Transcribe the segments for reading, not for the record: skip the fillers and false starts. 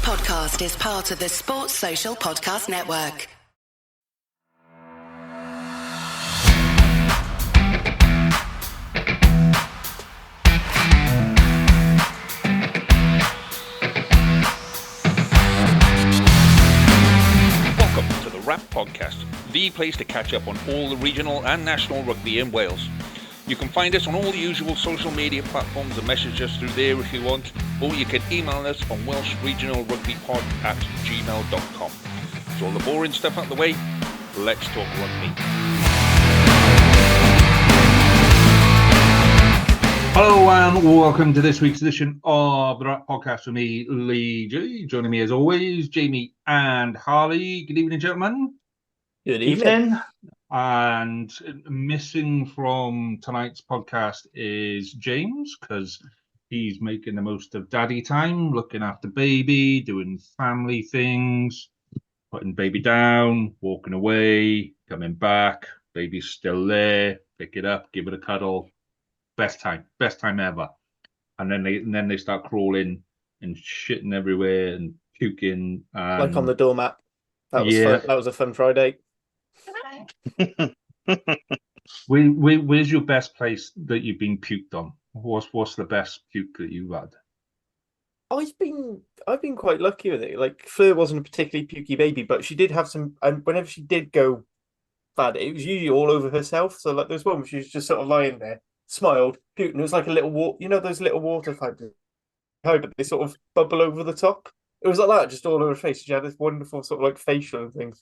podcast is part of the Sports Social Podcast Network. Welcome to the Wrap Podcast, the place to catch up on all the regional and national rugby in Wales. You can find us on all the usual social media platforms and message us through there if you want, or you can email us on welshregionalrugbypod@gmail.com. So all the boring stuff out the way, let's talk rugby. Hello and welcome to this week's edition of the Wrap Podcast with me, Lee G. Joining me as always, Jamie and Harley. Good evening, gentlemen. Good evening. And missing from tonight's podcast is James, because he's making the most of daddy time, looking after baby, doing family things, putting baby down, walking away, coming back, baby's still there, pick it up, give it a cuddle. Best time ever. And then they start crawling and shitting everywhere and puking. Like on the doormat. That was fun. That was a fun Friday. Where's your best place that you've been puked on? What's the best puke that you've had? I've been quite lucky with it. Like, Fleur wasn't a particularly pukey baby, but she did have some, and whenever she did go bad, it was usually all over herself. So like there's one where she was just sort of lying there, smiled, puked, and it was like a little water, those little water fibers, but they sort of bubble over the top. It was like that, just all over her face. She had this wonderful sort of like facial and things.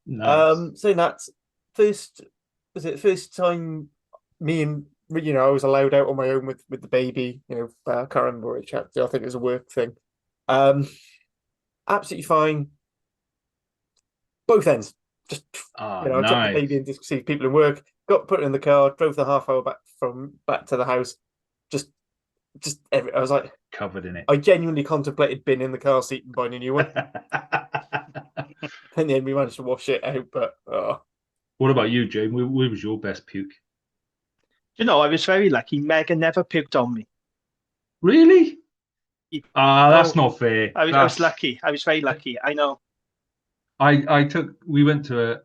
Nice. Saying that, first time me and I was allowed out on my own with the baby. I can't remember which chapter. I think it was a work thing. Absolutely fine. Both ends. Just I took the baby in to see people in work. Got put in the car. Drove the half hour back to the house. I was like covered in it. I genuinely contemplated being in the car seat and buying a new one. In the end, we managed to wash it out. But what about you, Jane? Where was your best puke? I was very lucky. Megan never puked on me. Really? That's not fair. I was lucky. I was very lucky. I know. We went to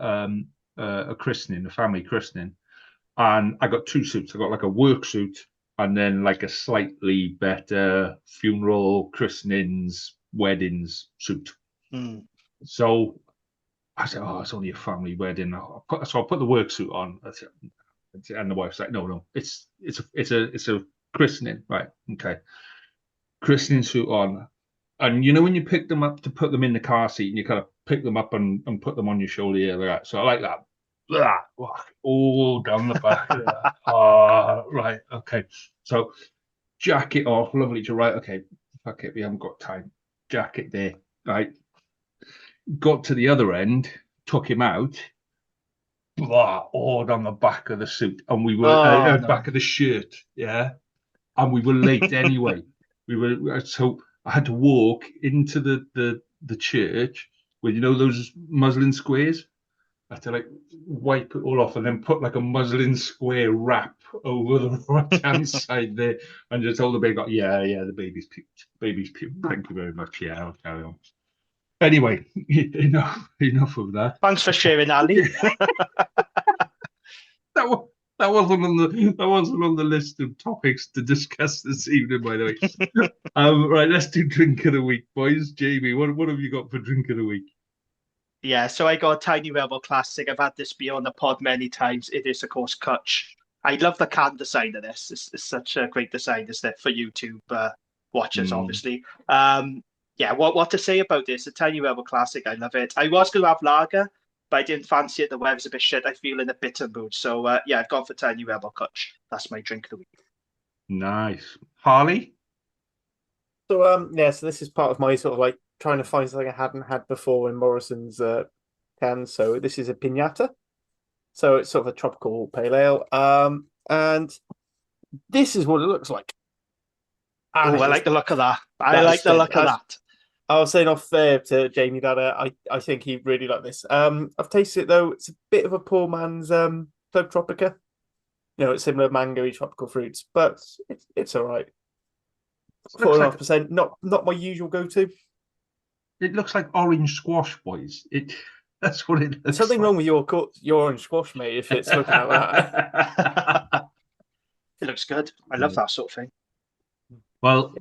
a christening, a family christening, and I got two suits. I got like a work suit and then like a slightly better funeral, christenings, weddings suit. So I said, it's only a family wedding. So I put the work suit on. And the wife's like, no, it's a christening, right? Okay, christening suit on, and when you pick them up to put them in the car seat, and you kind of pick them up and put them on your shoulder, like that. So I like that, all down the back. Right, okay. So jacket off, lovely to right. Okay, fuck it, we haven't got time. Jacket there, right? Got to the other end, took him out. All down the back of the suit, and we were back of the shirt, and we were late anyway. So I had to walk into the church with those muslin squares. I had to like wipe it all off and then put like a muslin square wrap over the right hand side there, and just told the baby, the baby's puked. Thank you very much. Yeah, I'll carry on. Anyway, enough of that. Thanks for sharing, Ali. That wasn't on the list of topics to discuss this evening, by the way. Right, let's do drink of the week, boys. Jamie, what have you got for drink of the week? Yeah, so I got a Tiny Rebel Classic. I've had this beer on the pod many times. It is, of course, Kutch. I love the can design of this. It's such a great design, isn't it, for YouTube watchers, obviously. What to say about this? A Tiny Rebel Classic. I love it. I was going to have lager, but I didn't fancy it. The weather's a bit shit. I feel in a bitter mood. So, I've gone for Tiny Rebel Kutch. That's my drink of the week. Nice. Harley? So, so this is part of my sort of like trying to find something I hadn't had before in Morrison's can. So this is a Piñata. So it's sort of a tropical pale ale. And this is what it looks like. I like the look of that. I like the look of that. I was saying off there to Jamie that I think he really liked this. I've tasted it though. It's a bit of a poor man's Club Tropica. It's similar mango-y tropical fruits, but it's all right. 4.5%. Not my usual go-to. It looks like orange squash, boys. That's what it looks There's something like. wrong with your orange squash, mate, if it's looking like that. It looks good. I love that sort of thing. Well,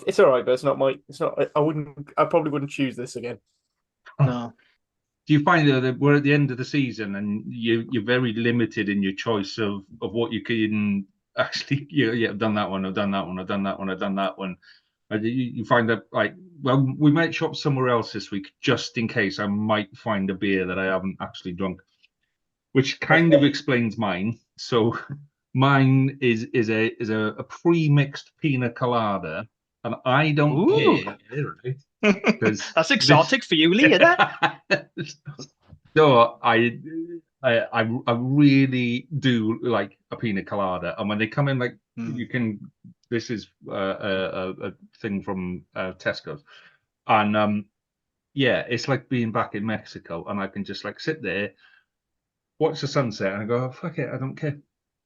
it's all right, but it's not my. It's not. I probably wouldn't choose this again. No. do you find that we're at the end of the season and you're very limited in your choice of what you can actually? Yeah, I've done that one. I've done that one. I've done that one. I've done that one. You find that well, we might shop somewhere else this week just in case I might find a beer that I haven't actually drunk, which kind of explains mine. So mine is a pre-mixed pina colada, and I don't care, right? That's exotic for you, Lee, isn't it? So I really do like a pina colada, and when they come in, you can. This is a thing from Tesco's, and yeah, it's like being back in Mexico, and I can just sit there, watch the sunset, and I go, oh, fuck it, I don't care.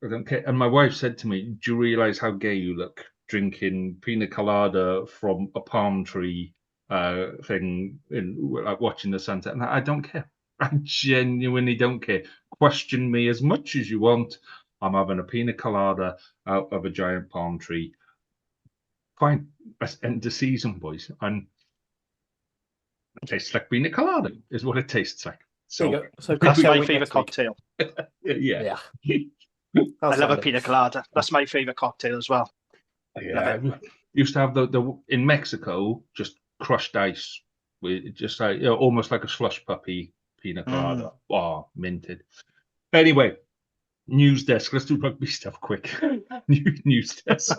I don't care. And my wife said to me, do you realize how gay you look drinking pina colada from a palm tree thing and watching the sunset? And I don't care. I genuinely don't care. Question me as much as you want. I'm having a pina colada out of a giant palm tree. Fine. Let's end the season, boys. And it tastes like pina colada, is what it tastes like. So that's my favourite cocktail. Yeah. I love a pina colada. That's my favourite cocktail as well. Yeah, used to have the in Mexico, just crushed ice with just almost like a slush puppy pina colada. Oh, minted. Anyway, news desk. Let's do rugby stuff quick. News desk.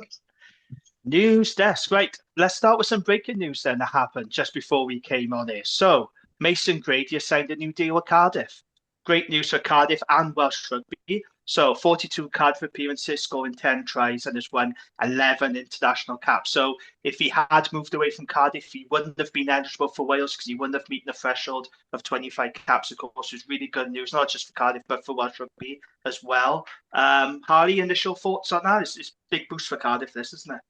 News desk. Right. Let's start with some breaking news then that happened just before we came on here. So Mason Grady has signed a new deal with Cardiff. Great news for Cardiff and Welsh rugby. So 42 Cardiff appearances, scoring 10 tries, and has won 11 international caps. So if he had moved away from Cardiff, he wouldn't have been eligible for Wales because he wouldn't have met the threshold of 25 caps. Of course, it's really good news, not just for Cardiff, but for Welsh rugby as well. Harley, initial thoughts on that? It's a big boost for Cardiff, this, isn't it?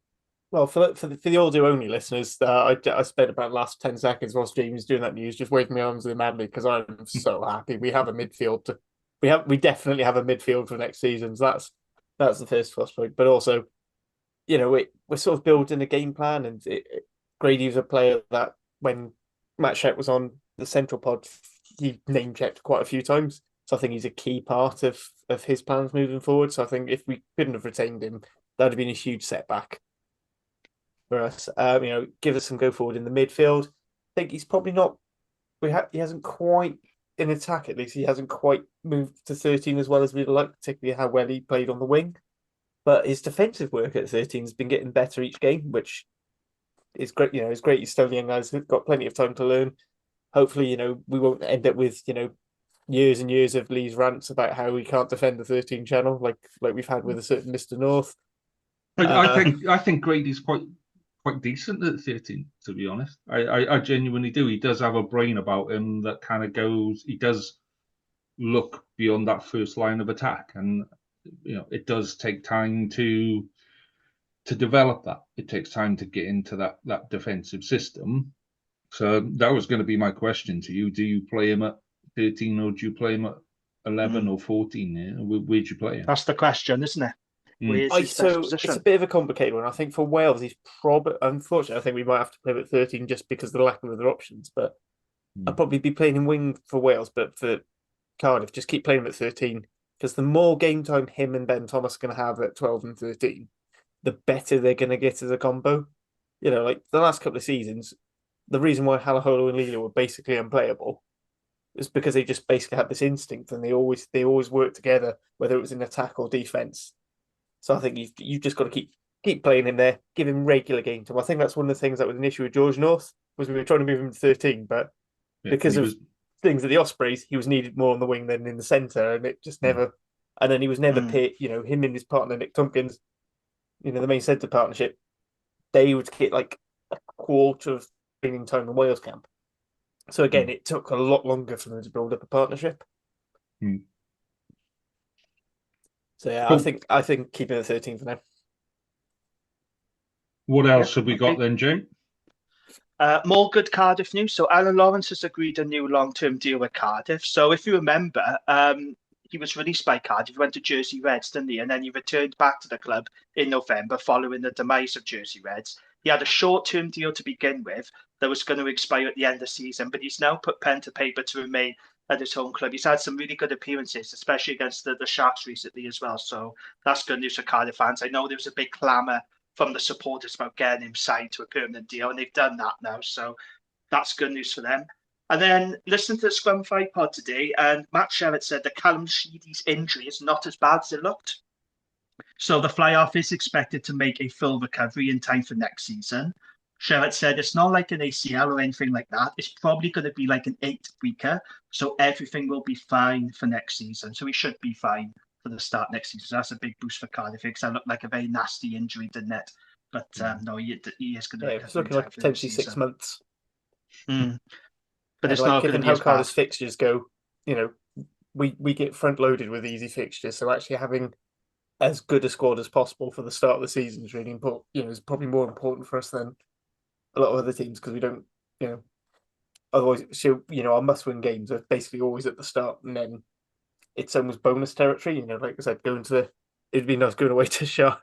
Well, for the audio only listeners, I spent about the last 10 seconds whilst Jamie was doing that news just waving my arms in madly because I'm so happy. We have a midfield we definitely have a midfield for next season. So that's the first prospect. But also, we're sort of building a game plan, and Grady was a player that when Matt Shep was on the Central Pod, he name checked quite a few times. So I think he's a key part of his plans moving forward. So I think if we couldn't have retained him, that would have been a huge setback for us. Give us some go forward in the midfield. I think he's probably not. He hasn't quite in attack. At least he hasn't quite moved to 13 as well as we'd like, particularly how well he played on the wing. But his defensive work at 13 has been getting better each game, which is great. It's great. He's still a young guy. He's got plenty of time to learn. Hopefully, we won't end up with years and years of Lee's rants about how we can't defend the 13 channel like we've had with a certain Mr. North. I think Grady's quite decent at 13, to be honest. I genuinely do. He does have a brain about him that kind of goes. He does look beyond that first line of attack, and it does take time to develop that. It takes time to get into that defensive system. So that was going to be my question to you. Do you play him at 13 or do you play him at 11 or 14? Yeah? Where'd you play him? That's the question, isn't it? It's a bit of a complicated one. I think for Wales, he's probably, unfortunately, I think we might have to play him at 13 just because of the lack of other options. But I'd probably be playing him wing for Wales, but for Cardiff, just keep playing him at 13 because the more game time him and Ben Thomas are going to have at 12 and 13, the better they're going to get as a combo. Like the last couple of seasons, the reason why Halaholo and Lila were basically unplayable is because they just basically had this instinct and they always worked together, whether it was in attack or defense. So I think you've just got to keep playing him there, give him regular game time. I think that's one of the things that was an issue with George North, was we were trying to move him to 13, but because of things at the Ospreys, he was needed more on the wing than in the centre, and it just never. And then he was never pit. Him and his partner Nick Tompkins, the main centre partnership, they would get like a quarter of training time in Wales camp. So again, it took a lot longer for them to build up a partnership. So yeah, cool. I think keeping it 13 for now. What else have we got then, Jane? More good Cardiff news. So Alan Lawrence has agreed a new long-term deal with Cardiff. So if you remember, he was released by Cardiff, he went to Jersey Reds, didn't he? And then he returned back to the club in November following the demise of Jersey Reds. He had a short-term deal to begin with that was going to expire at the end of the season, but he's now put pen to paper to remain at his home club. He's had some really good appearances, especially against the Sharks recently as well. So that's good news for Cardiff fans. I know there was a big clamour from the supporters about getting him signed to a permanent deal, and they've done that now. So that's good news for them. And then listen to the Scrum 5 pod today, and Matt Sherratt said that Callum Sheedy's injury is not as bad as it looked. So the fly-off is expected to make a full recovery in time for next season. Sherratt said it's not like an ACL or anything like that. It's probably going to be like an 8-weeker. So everything will be fine for next season. So he should be fine for the start next season. So that's a big boost for Cardiff, because that looked like a very nasty injury, didn't it? But no, he is going to. Yeah, it's looking like potentially 6 months. But it's like, not going given to be how as bad. Cardiff's fixtures go, we get front loaded with easy fixtures. So actually having as good a squad as possible for the start of the season is really important. Is probably more important for us than a lot of other teams, because we don't, otherwise, our must-win games are basically always at the start, and then it's almost bonus territory. Like I said, it'd be nice going away to Shah.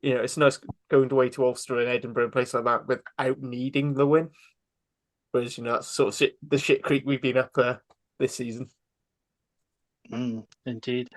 It's nice going away to Ulster and Edinburgh and places like that without needing the win. Whereas, that's sort of the shit creek we've been up this season. Indeed.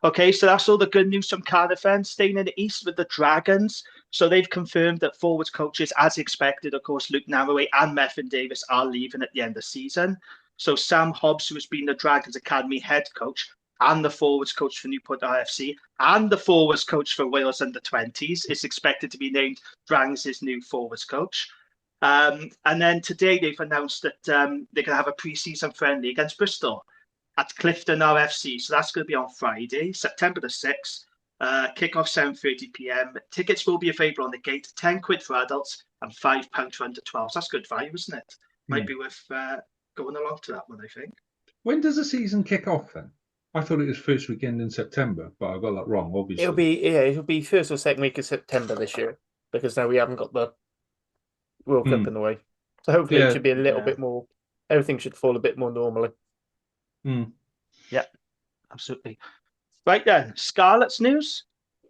Okay, so that's all the good news from Cardiff fans. Staying in the East with the Dragons. So they've confirmed that forwards coaches, as expected, of course, Luke Narraway and Methven Davis are leaving at the end of the season. So Sam Hobbs, who has been the Dragons Academy head coach and the forwards coach for Newport IFC and the forwards coach for Wales under-20s, is expected to be named Dragons' new forwards coach. And then today they've announced that they're going to have a pre-season friendly against Bristol at Clifton RFC. So that's going to be on Friday, September the 6th. Kick-off 7:30 p.m. Tickets will be available on the gate, £10 for adults and £5 for under 12s. That's good value, isn't it? Might be worth going along to that one, I think. When does the season kick off then? I thought it was first weekend in September, but I got that wrong, obviously. It'll be first or second week of September this year, because now we haven't got the World Cup in the way. So hopefully it should be a little bit more, everything should fall a bit more normally. Yeah, absolutely. Right then, Scarlet's news.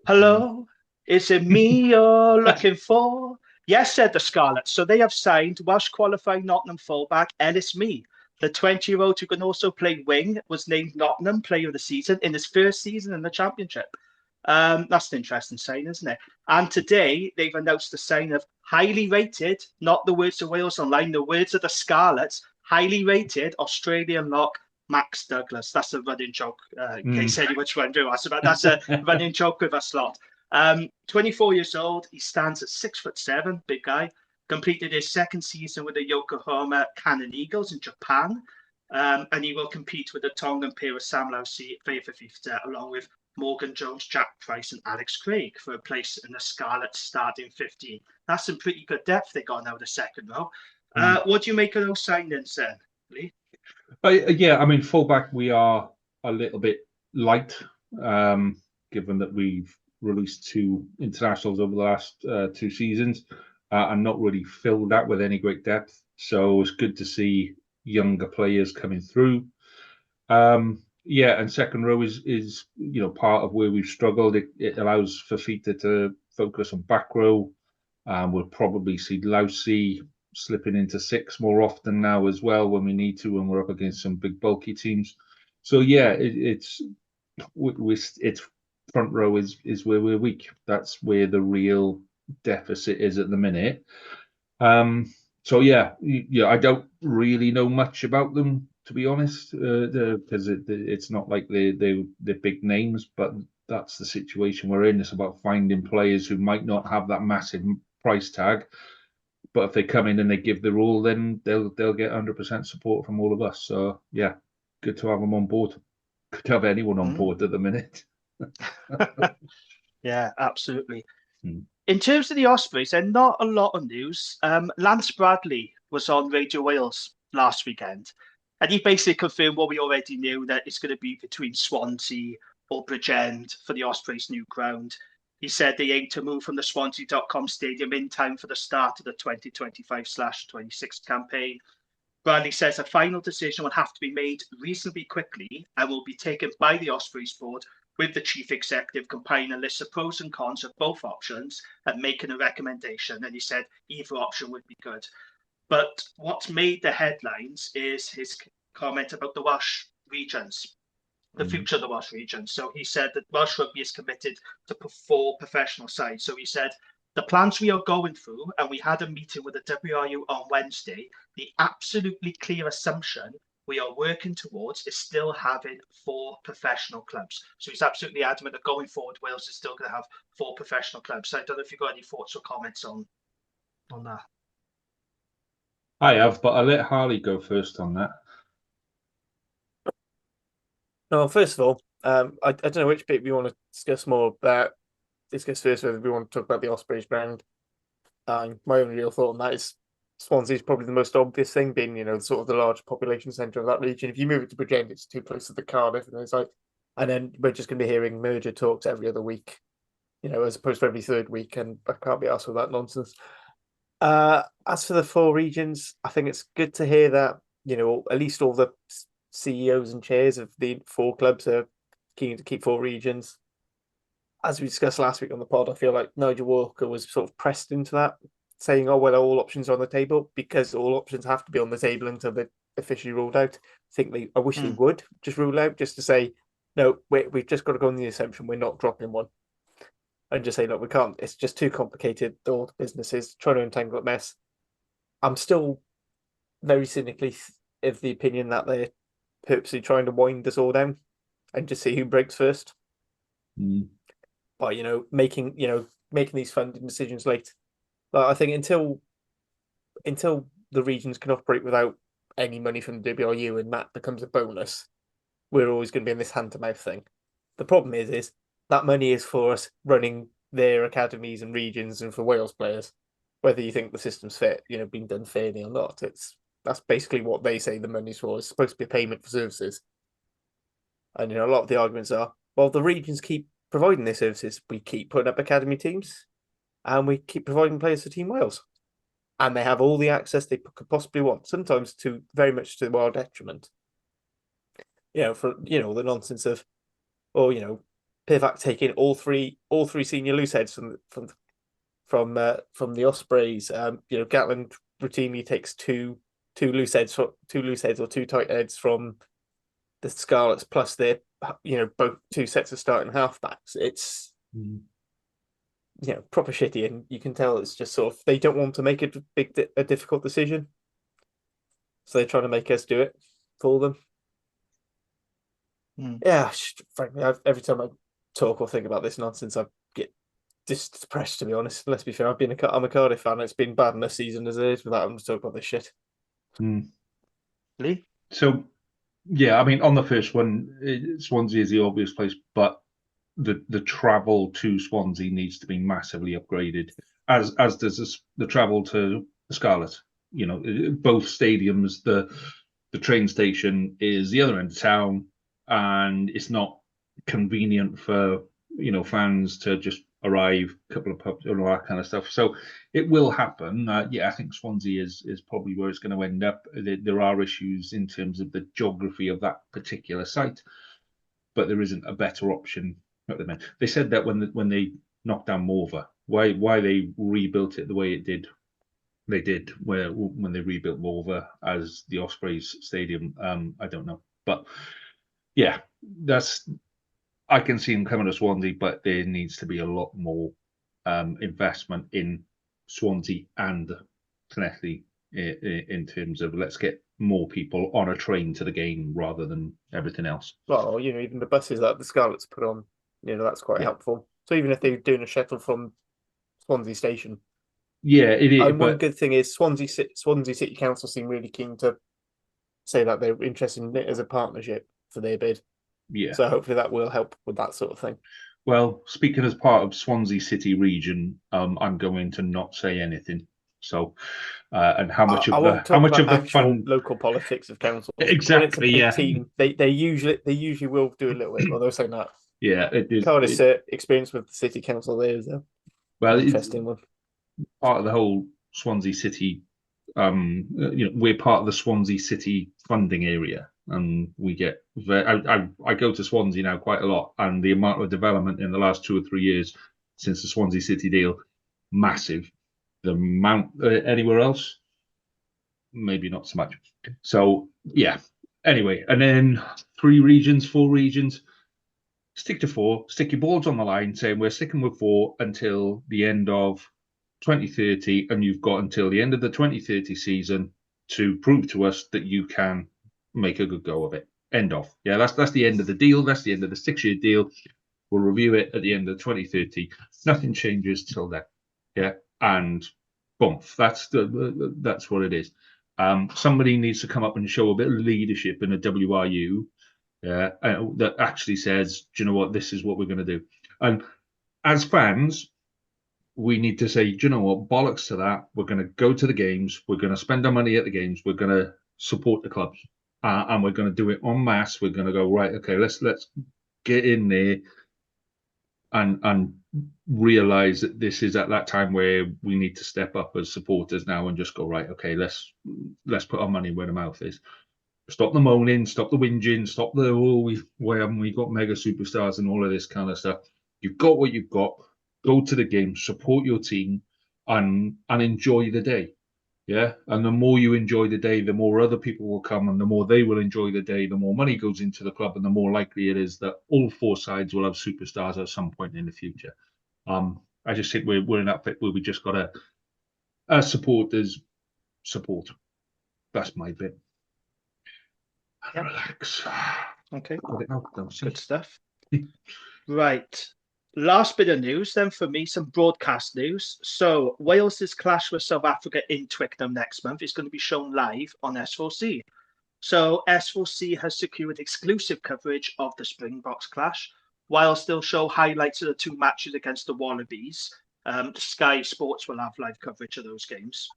Hello, is it me you're looking for? Yes, said the Scarlets. So they have signed Welsh qualifying Nottingham fullback Ellis Mee. The 20-year-old who can also play wing was named Nottingham Player of the Season in his first season in the Championship. That's an interesting sign, isn't it? And today they've announced the sign of highly rated, not the words of Wales Online, the words of the Scarlets, highly rated Australian lock Max Douglas. That's a running joke. In case anyone's wondering, that's a running joke with us lot. 24 years old. He stands at 6'7", big guy. Completed his second season with the Yokohama Cannon Eagles in Japan. And he will compete with the Tongan pair of Sam Lowsey, Fifita, along with Morgan Jones, Jack Price, and Alex Craig for a place in the Scarlet starting 15. That's some pretty good depth they got now, the second row. What do you make of those signings then, Lee? Yeah, I mean, fullback, we are a little bit light, given that we've released 2 internationals over the last 2 seasons and not really filled that with any great depth. So it's good to see younger players coming through. Yeah, and second row is part of where we've struggled. It allows Fafita to focus on back row. We'll probably see Lowsey slipping into 6 more often now as well when we need to, when we're up against some big bulky teams. So yeah, it's front row is where we're weak. That's where the real deficit is at the minute. So yeah, I don't really know much about them, to be honest, because it's not like they're big names, but that's the situation we're in. It's about finding players who might not have that massive price tag, but if they come in and they give their all, then they'll get 100% support from all of us. So yeah, good to have them on board. Good to have anyone on board at the minute. Yeah, absolutely. In terms of the Ospreys, there's not a lot of news. Lance Bradley was on Radio Wales last weekend, and he basically confirmed what we already knew, that it's going to be between Swansea or Bridgend for the Ospreys' new ground. He said they aim to move from the Swansea.com stadium in time for the start of the 2025/26 campaign. Bradley says a final decision will have to be made reasonably quickly and will be taken by the Ospreys board, with the chief executive compiling a list of pros and cons of both options and making a recommendation. And he said either option would be good. But what's made the headlines is his comment about the Welsh regions, the future of the Welsh region. So he said that Welsh Rugby is committed to 4 professional sides. So he said, the plans we are going through, and we had a meeting with the WRU on Wednesday, the absolutely clear assumption we are working towards is still having 4 professional clubs. So he's absolutely adamant that going forward, Wales is still going to have 4 professional clubs. So I don't know if you've got any thoughts or comments on that. I have, but I'll let Harley go first on that. No, first of all, I don't know which bit we want to discuss more about. Discuss first whether we want to talk about the Ospreys brand. My only real thought on that is Swansea is probably the most obvious thing, being sort of the large population centre of that region. If you move it to Bridgend, it's too close to the Cardiff, and then we're just going to be hearing merger talks every other week, as opposed to every third week, and I can't be asked with that nonsense. As for the 4 regions, I think it's good to hear that at least all the CEOs and chairs of the 4 clubs are keen to keep 4 regions. As we discussed last week on the pod, I feel like Nigel Walker was sort of pressed into that, saying, "Oh well, all options are on the table," because all options have to be on the table until they're officially ruled out. I wish they would just rule out, just to say, no, we've just got to go on the assumption we're not dropping one, and just say, look, we can't. It's just too complicated. All the businesses trying to untangle a mess. I'm still very cynically of the opinion that they're purposely trying to wind us all down and just see who breaks first. By making these funding decisions late. But I think until the regions can operate without any money from the WRU and that becomes a bonus, we're always going to be in this hand-to-mouth thing. The problem is that money is for us running their academies and regions and for Wales players. Whether you think the system's fair, being done fairly or not, that's basically what they say the money's for. It's supposed to be a payment for services. And a lot of the arguments are, well, the regions keep providing their services, we keep putting up academy teams, and we keep providing players for Team Wales, and they have all the access they could possibly want. Sometimes very much to our detriment. For the nonsense of, Pivac taking all three senior loose heads from the Ospreys. Gatland routinely takes two loose heads or 2 tight heads from the Scarlets, plus their both 2 sets of starting halfbacks. It's proper shitty, and you can tell it's just sort of they don't want to make a difficult decision, so they're trying to make us do it for them. Yeah, frankly, every time I talk or think about this nonsense, I get just depressed, to be honest. Let's be fair, I'm a Cardiff fan. It's been bad enough season as it is without having to talk about this shit. Lee? So, yeah, I mean, on the first one, Swansea is the obvious place, but the travel to Swansea needs to be massively upgraded, as does the travel to the Scarlet. Both stadiums, the train station is the other end of town, and it's not convenient for fans to just arrive, a couple of pubs, and all that kind of stuff. So it will happen. I think Swansea is probably where it's going to end up. There are issues in terms of the geography of that particular site, but there isn't a better option at the minute. They said that when they knocked down Morva, why they rebuilt it the way it did. They did when they rebuilt Morva as the Ospreys Stadium. I don't know, but yeah, I can see them coming to Swansea, but there needs to be a lot more investment in Swansea and Llanelli in terms of let's get more people on a train to the game rather than everything else. Well, even the buses that the Scarlets put on, that's quite helpful. So even if they're doing a shuttle from Swansea Station. Yeah, it is. One good thing is Swansea City Council seem really keen to say that they're interested in it as a partnership for their bid. Yeah. So hopefully that will help with that sort of thing. Well, speaking as part of Swansea City region, I'm going to not say anything. So, and how much of the fun local politics of council? Exactly. When it's a big team, they usually will do a little bit. Well, they'll say that Yeah, it is. Cardiff's experience with the city council there is Well, an interesting one. Part of the whole Swansea City. We're part of the Swansea City funding area, and we get. I go to Swansea now quite a lot, and the amount of development in the last 2 or 3 years since the Swansea City deal, massive. The amount anywhere else, maybe not so much. So yeah. Anyway, and then 3 regions, 4 regions. Stick to 4. Stick your balls on the line, saying we're sticking with 4 until the end of 2030, and you've got until the end of the 2030 season to prove to us that you can make a good go of it. End of. Yeah, that's the end of the deal. That's the end of the 6-year deal. We'll review it at the end of 2030. Nothing changes till then. Yeah, and boom, that's what it is. Somebody needs to come up and show a bit of leadership in a WRU. Yeah, that actually says, do you know what, this is what we're going to do. And as fans, we need to say, do you know what, bollocks to that. We're going to go to the games. We're going to spend our money at the games. We're going to support the clubs, and we're going to do it en masse. We're going to go, right, okay, let's get in there and realize that this is at that time where we need to step up as supporters now and just go, right, okay, let's put our money where the mouth is. Stop the moaning, stop the whinging, stop the why haven't we got mega superstars and all of this kind of stuff. You've got what you've got. Go to the game, support your team, and enjoy the day. Yeah, and the more you enjoy the day, the more other people will come, and the more they will enjoy the day. The more money goes into the club, and the more likely it is that all 4 sides will have superstars at some point in the future. I just think we're in that bit where we just got to, as supporters, support. That's my bit. Yep. Relax. Okay. Good Good stuff. Right. Last bit of news then for me, some broadcast news. So Wales's clash with South Africa in Twickenham next month is going to be shown live on S4C. So S4C has secured exclusive coverage of the Springboks clash, whilst they'll show highlights of the 2 matches against the Wallabies. Sky Sports will have live coverage of those games.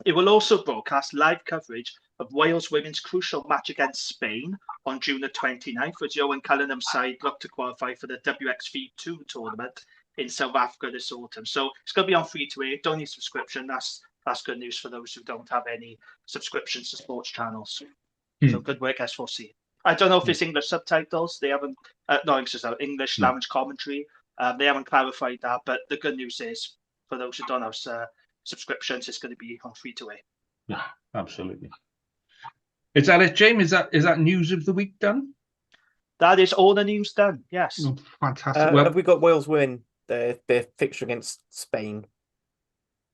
It will also broadcast live coverage of Wales women's crucial match against Spain on June the 29th, as Johan Cullenham's side look to qualify for the WXV2 tournament in South Africa this autumn. So it's going to be on free-to-air. Don't need subscription. That's good news for those who don't have any subscriptions to sports channels. So good work, S4C. I don't know if it's English subtitles. They haven't, English language commentary. They haven't clarified that. But the good news is, for those who don't have subscriptions, it's going to be on free-to-air. Yeah, absolutely. Is that it, James? Is that news of the week done? That is all the news done. Yes. Oh, fantastic. Have we got Wales win their fixture against Spain?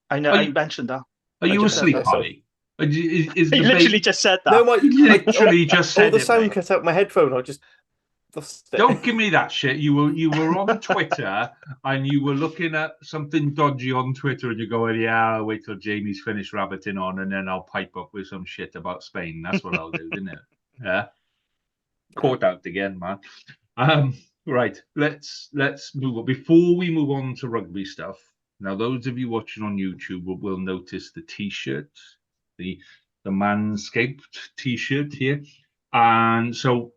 I know. I mentioned that. Are you asleep, Holly? He literally just said that. No, literally just said all the it, sound mate. cut out my headphone. I just don't give me that shit. You were on Twitter and you were looking at something dodgy on Twitter and you're going, yeah, I'll wait till Jamie's finished rabbiting on and then I'll pipe up with some shit about Spain. That's what I'll do, isn't it? Yeah. Caught out again, man. Right. Let's move on. Before we move on to rugby stuff, now those of you watching on YouTube will notice the t-shirt, the Manscaped t-shirt here. And so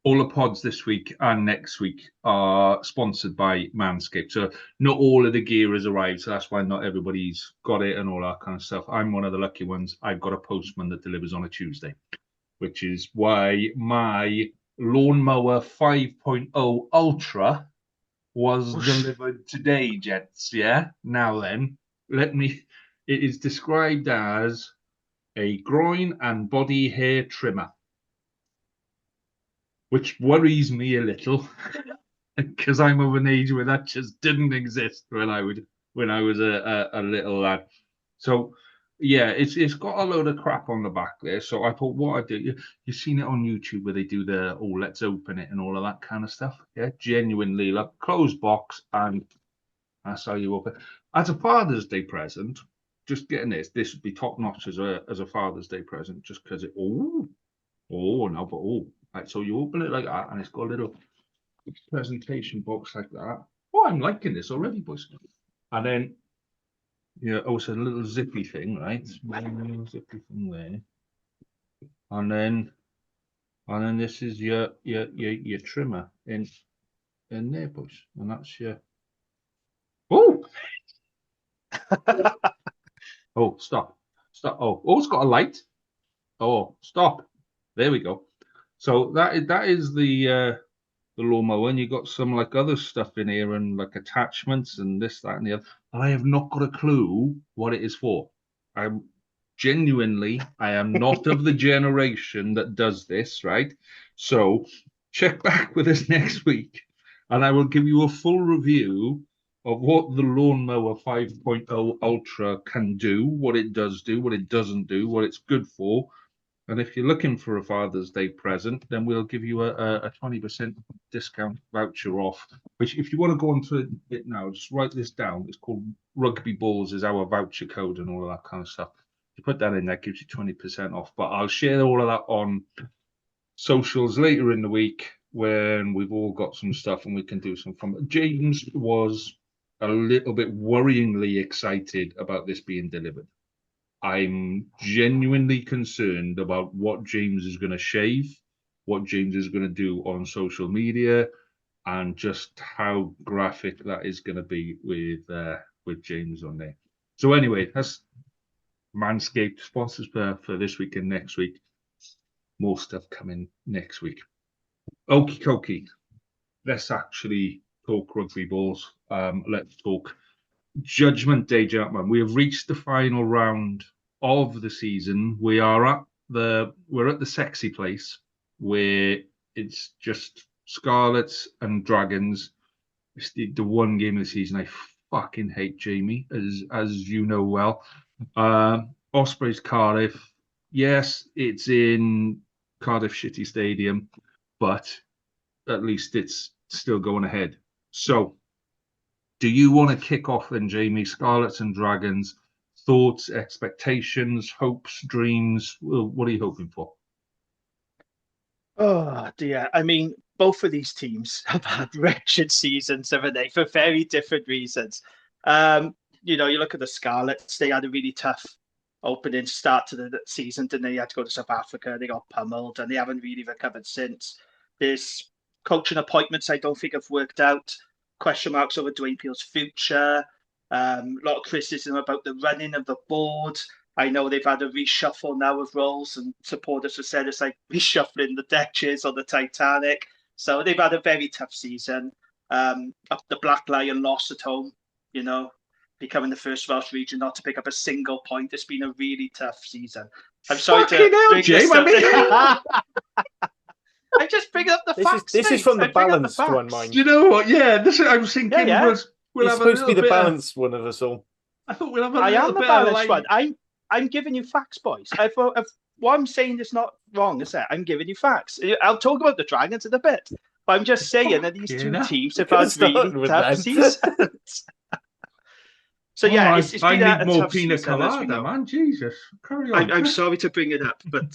all the pods this week and next week are sponsored by Manscaped. So not all of the gear has arrived. So that's why not everybody's got it and all that kind of stuff. I'm one of the lucky ones. I've got a postman that delivers on a Tuesday, which is why my Lawnmower 5.0 Ultra was delivered today, gents. Yeah. Now then, it is described as a groin and body hair trimmer, which worries me a little because I'm of an age where that just didn't exist when I was a little lad. So yeah, it's got a load of crap on the back there. So I thought, what I do, you've seen it on YouTube where they do let's open it and all of that kind of stuff. Yeah, genuinely, like closed box, and that's how you open. As a Father's Day present, just getting this would be top notch as a Father's Day present, just because it. Right, so you open it like that, and it's got a little presentation box like that. Oh, I'm liking this already, boys. And then, also a little zippy thing, right? Little zippy thing there. And then this is your trimmer. And in there, boys. And that's your... Oh! Oh, stop. Stop. Oh, it's got a light. Oh, stop. There we go. So that is the lawnmower, and you got some like other stuff in here and like attachments and this, that, and the other. I have not got a clue what it is for. I am not of the generation that does this, right? So check back with us next week, and I will give you a full review of what the Lawnmower 5.0 Ultra can do, what it does do, what it doesn't do, what it's good for. And if you're looking for a Father's Day present, then we'll give you a 20% discount voucher off. Which, if you want to go onto it now, just write this down. It's called Rugby Balls is our voucher code and all of that kind of stuff. You put that in, that gives you 20% off. But I'll share all of that on socials later in the week when we've all got some stuff and we can do some fun. James was a little bit worryingly excited about this being delivered. I'm genuinely concerned about what James is going to shave, what James is going to do on social media, and just how graphic that is going to be with James on there. So anyway, that's Manscaped sponsors for this week and next week. More stuff coming next week. Okie dokie. Let's actually talk rugby balls. Let's talk Judgment Day, gentlemen. We have reached the final round of the season. We're at the sexy place where it's just Scarlets and Dragons. It's the one game of the season I fucking hate, Jamie, as you know well. Ospreys Cardiff. Yes, it's in Cardiff Shitty Stadium, but at least it's still going ahead. So do you want to kick off then, Jamie? Scarlets and Dragons, thoughts, expectations, hopes, dreams? What are you hoping for? Oh dear. I mean, both of these teams have had wretched seasons, haven't they? For very different reasons. You look at the Scarlets, they had a really tough opening start to the season, didn't they? They had to go to South Africa, they got pummeled, and they haven't really recovered since. There's coaching appointments I don't think have worked out. Question marks over Dwayne Peel's future. A lot of criticism about the running of the board. I know they've had a reshuffle now of roles, and supporters have said it's like reshuffling the deck chairs on the Titanic. So they've had a very tough season. The Black Lion lost at home, becoming the first Welsh region not to pick up a single point. It's been a really tough season. I'm sorry to James. I just bring up the facts. This is from the balanced one, mind. You know what? Yeah, I was thinking we'll You're supposed to be the balanced one of us all. I thought we'll have I am the balanced one. I'm giving you facts, boys. If what I'm saying is not wrong, is that I'm giving you facts. I'll talk about the Dragons in a bit, but I'm just saying that these two teams have had really tough seasons. So yeah, it's been I need more pina colada, man. Jesus, carry on. I'm sorry to bring it up, but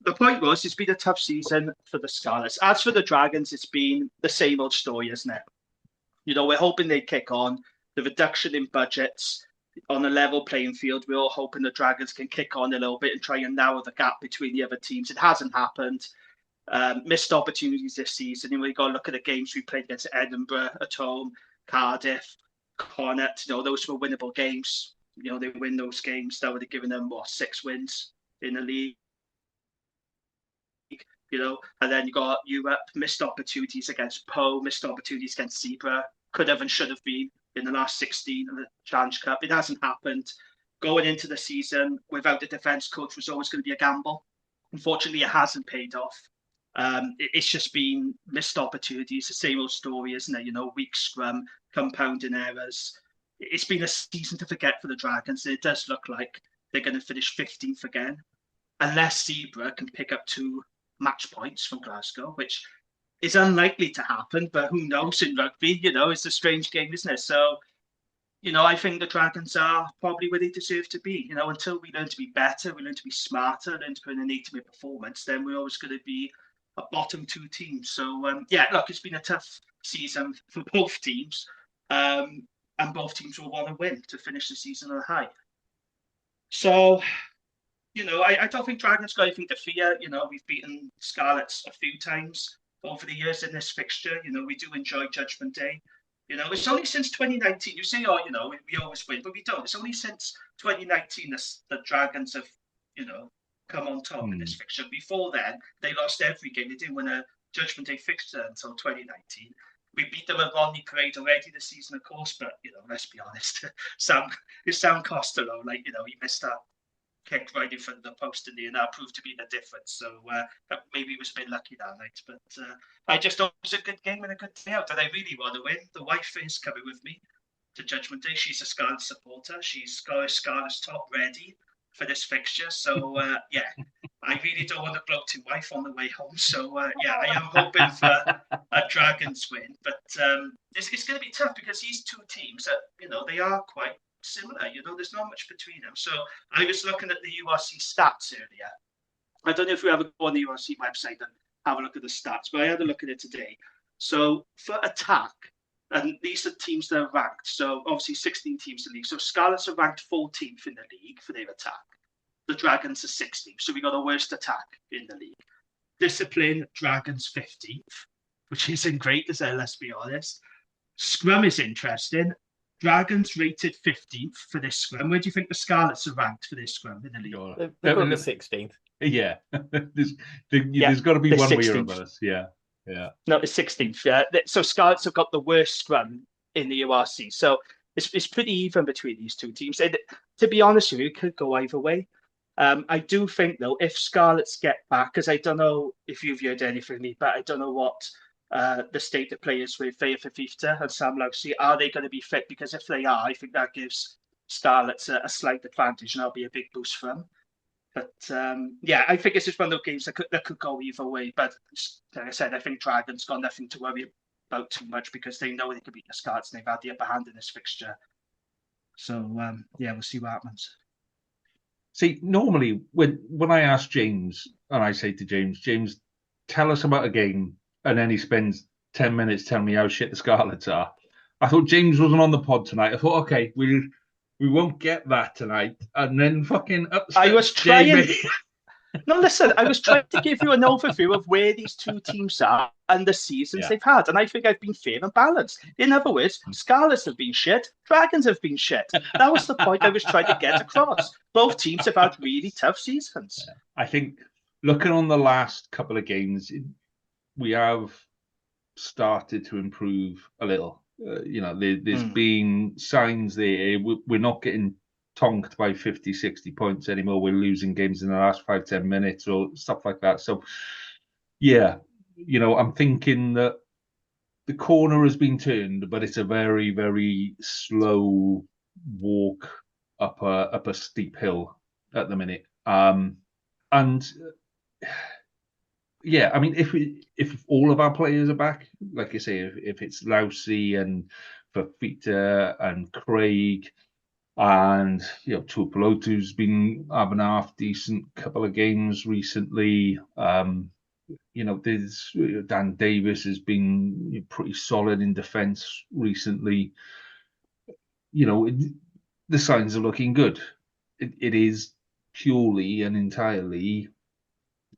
the point was, it's been a tough season for the Scarlets. As for the Dragons, it's been the same old story, isn't it? We're hoping they kick on. The reduction in budgets on a level playing field, we're all hoping the Dragons can kick on a little bit and try and narrow the gap between the other teams. It hasn't happened. Missed opportunities this season. We've got to look at the games we played against Edinburgh at home, Cardiff, Connacht. Those were winnable games. They win those games. That would have given them, 6 wins in the league. And then you got Europe, missed opportunities against Po, missed opportunities against Zebra, could have and should have been in the last 16 of the Challenge Cup. It hasn't happened. Going into the season without a defence coach was always going to be a gamble. Unfortunately, it hasn't paid off. It's just been missed opportunities, the same old story, isn't it? Weak scrum, compounding errors. It's been a season to forget for the Dragons. It does look like they're going to finish 15th again, unless Zebra can pick up 2 match points from Glasgow, which is unlikely to happen, but who knows in rugby, it's a strange game, isn't it? So, I think the Dragons are probably where they deserve to be. Until we learn to be better, we learn to be smarter, learn to put in an 80-minute performance, then we're always going to be a bottom 2 team. So, look, it's been a tough season for both teams, and both teams will want to win to finish the season on a high. So, I don't think Dragons got anything to fear. We've beaten Scarlets a few times. over the years in this fixture. We do enjoy Judgment Day. It's only since 2019. You say, oh, we always win, but we don't. It's only since 2019 the Dragons have, come on top in this fixture. Before then, they lost every game. They didn't win a Judgment Day fixture until 2019. We beat them at Rodney Parade already this season, of course, but, let's be honest. Sam Costello, he missed that kick right in front of the post in the and that proved to be the difference. So maybe he was a bit lucky that night. But I just thought it was a good game and a good day out. And I really want to win. The wife is coming with me to Judgment Day. She's a Scarlet supporter. She's got a Scarlet's top ready for this fixture. So yeah, I really don't want to blow to wife on the way home. So yeah, I am hoping for a Dragons win. But it's going to be tough because these two teams, they are quite similar. There's not much between them. So I was looking at the URC stats earlier. I don't know if you ever go on the URC website and have a look at the stats, but I had a look at it today. So for attack, and these are teams that are ranked. So obviously 16 teams in the league. So Scarlets are ranked 14th in the league for their attack. The Dragons are 16th. So we got the worst attack in the league. Discipline, Dragons 15th, which isn't great, let's be honest. Scrum is interesting. Dragons rated 15th for this scrum. Where do you think the Scarlets are ranked for this scrum in the league? They've got the 16th. Yeah. there's got to be one way or another. Yeah. No, it's 16th. Yeah. So Scarlets have got the worst scrum in the URC. So it's pretty even between these two teams. And to be honest with you, it could go either way. I do think, though, if Scarlets get back, because I don't know if you've heard anything from me, but I don't know what the state of players with Fea Fafita and Sam Lousy, are they going to be fit? Because if they are, I think that gives Scarlets a slight advantage, and that'll be a big boost for them. But yeah, I think it's just one of those games that could go either way. But like I said, I think Dragons got nothing to worry about too much because they know they can beat the Scarlets and they've had the upper hand in this fixture. So yeah, we'll see what happens. See, normally when I ask James and I say to James, tell us about a game, and then he spends 10 minutes telling me how shit the Scarlets are. I thought James wasn't on the pod tonight. I thought, okay, we won't get that tonight. And then fucking upset. I was trying. No, listen, I was trying to give you an overview of where these two teams are and the seasons they've had. And I think I've been fair and balanced. In other words, Scarlets have been shit. Dragons have been shit. That was the point I was trying to get across. Both teams have had really tough seasons. I think looking on the last couple of games, we have started to improve a little. There's been signs there. We're not getting tonked by 50, 60 points anymore. We're losing games in the last 5-10 minutes or stuff like that. So, yeah, I'm thinking that the corner has been turned, but it's a very, very slow walk up a steep hill at the minute. And yeah, I mean, if all of our players are back, like you say, if it's Lousy and Fafita and Craig, and Tuipulotu's been having a half decent couple of games recently. There's Dan Davis has been pretty solid in defence recently. The signs are looking good. It is purely and entirely,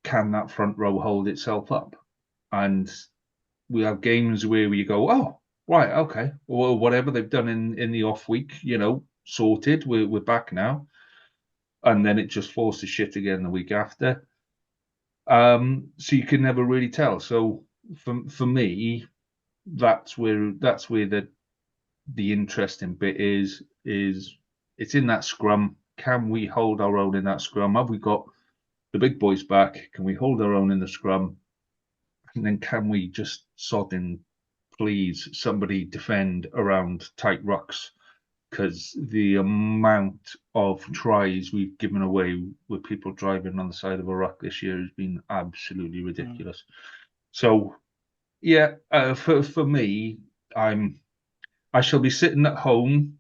can that front row hold itself up? And we have games where we go, oh, right, okay, or whatever they've done in the off week, sorted, we're back now, and then it just falls to shit again the week after. So you can never really tell. So for me, that's where the interesting bit is it's in that scrum. Can we hold our own in that scrum? Have we got the big boys back? Can we hold our own in the scrum? And then can we just please somebody defend around tight rucks? Because the amount of tries we've given away with people driving on the side of a ruck this year has been absolutely ridiculous. So, yeah, for me, I shall be sitting at home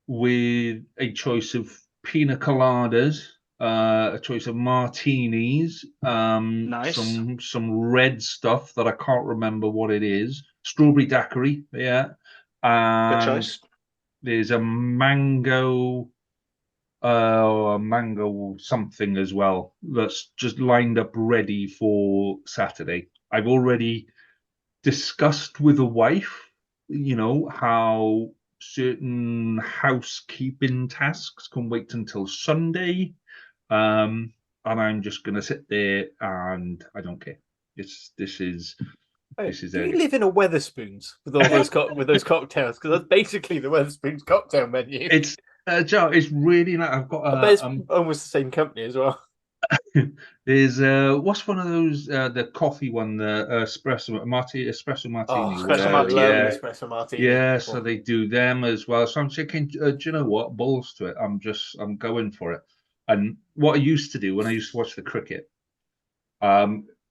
with a choice of pina coladas, a choice of martinis, nice. some red stuff that I can't remember what it is, strawberry daiquiri, yeah, good choice. There's a mango something as well that's just lined up ready for Saturday. I've already discussed with the wife, how certain housekeeping tasks can wait until Sunday. And I'm just going to sit there and I don't care. This is Do you live in a Weatherspoons with all those with those cocktails? Because that's basically the Weatherspoons cocktail menu. It's Joe. It's really nice. I've got I bet it's almost the same company as well. There's what's one of those the coffee one, the espresso martini, Espresso martini. Yeah, espresso martini. yeah. So they do them as well. So I'm thinking, do you know what? Balls to it. I'm going for it. And what I used to do when I used to watch the cricket,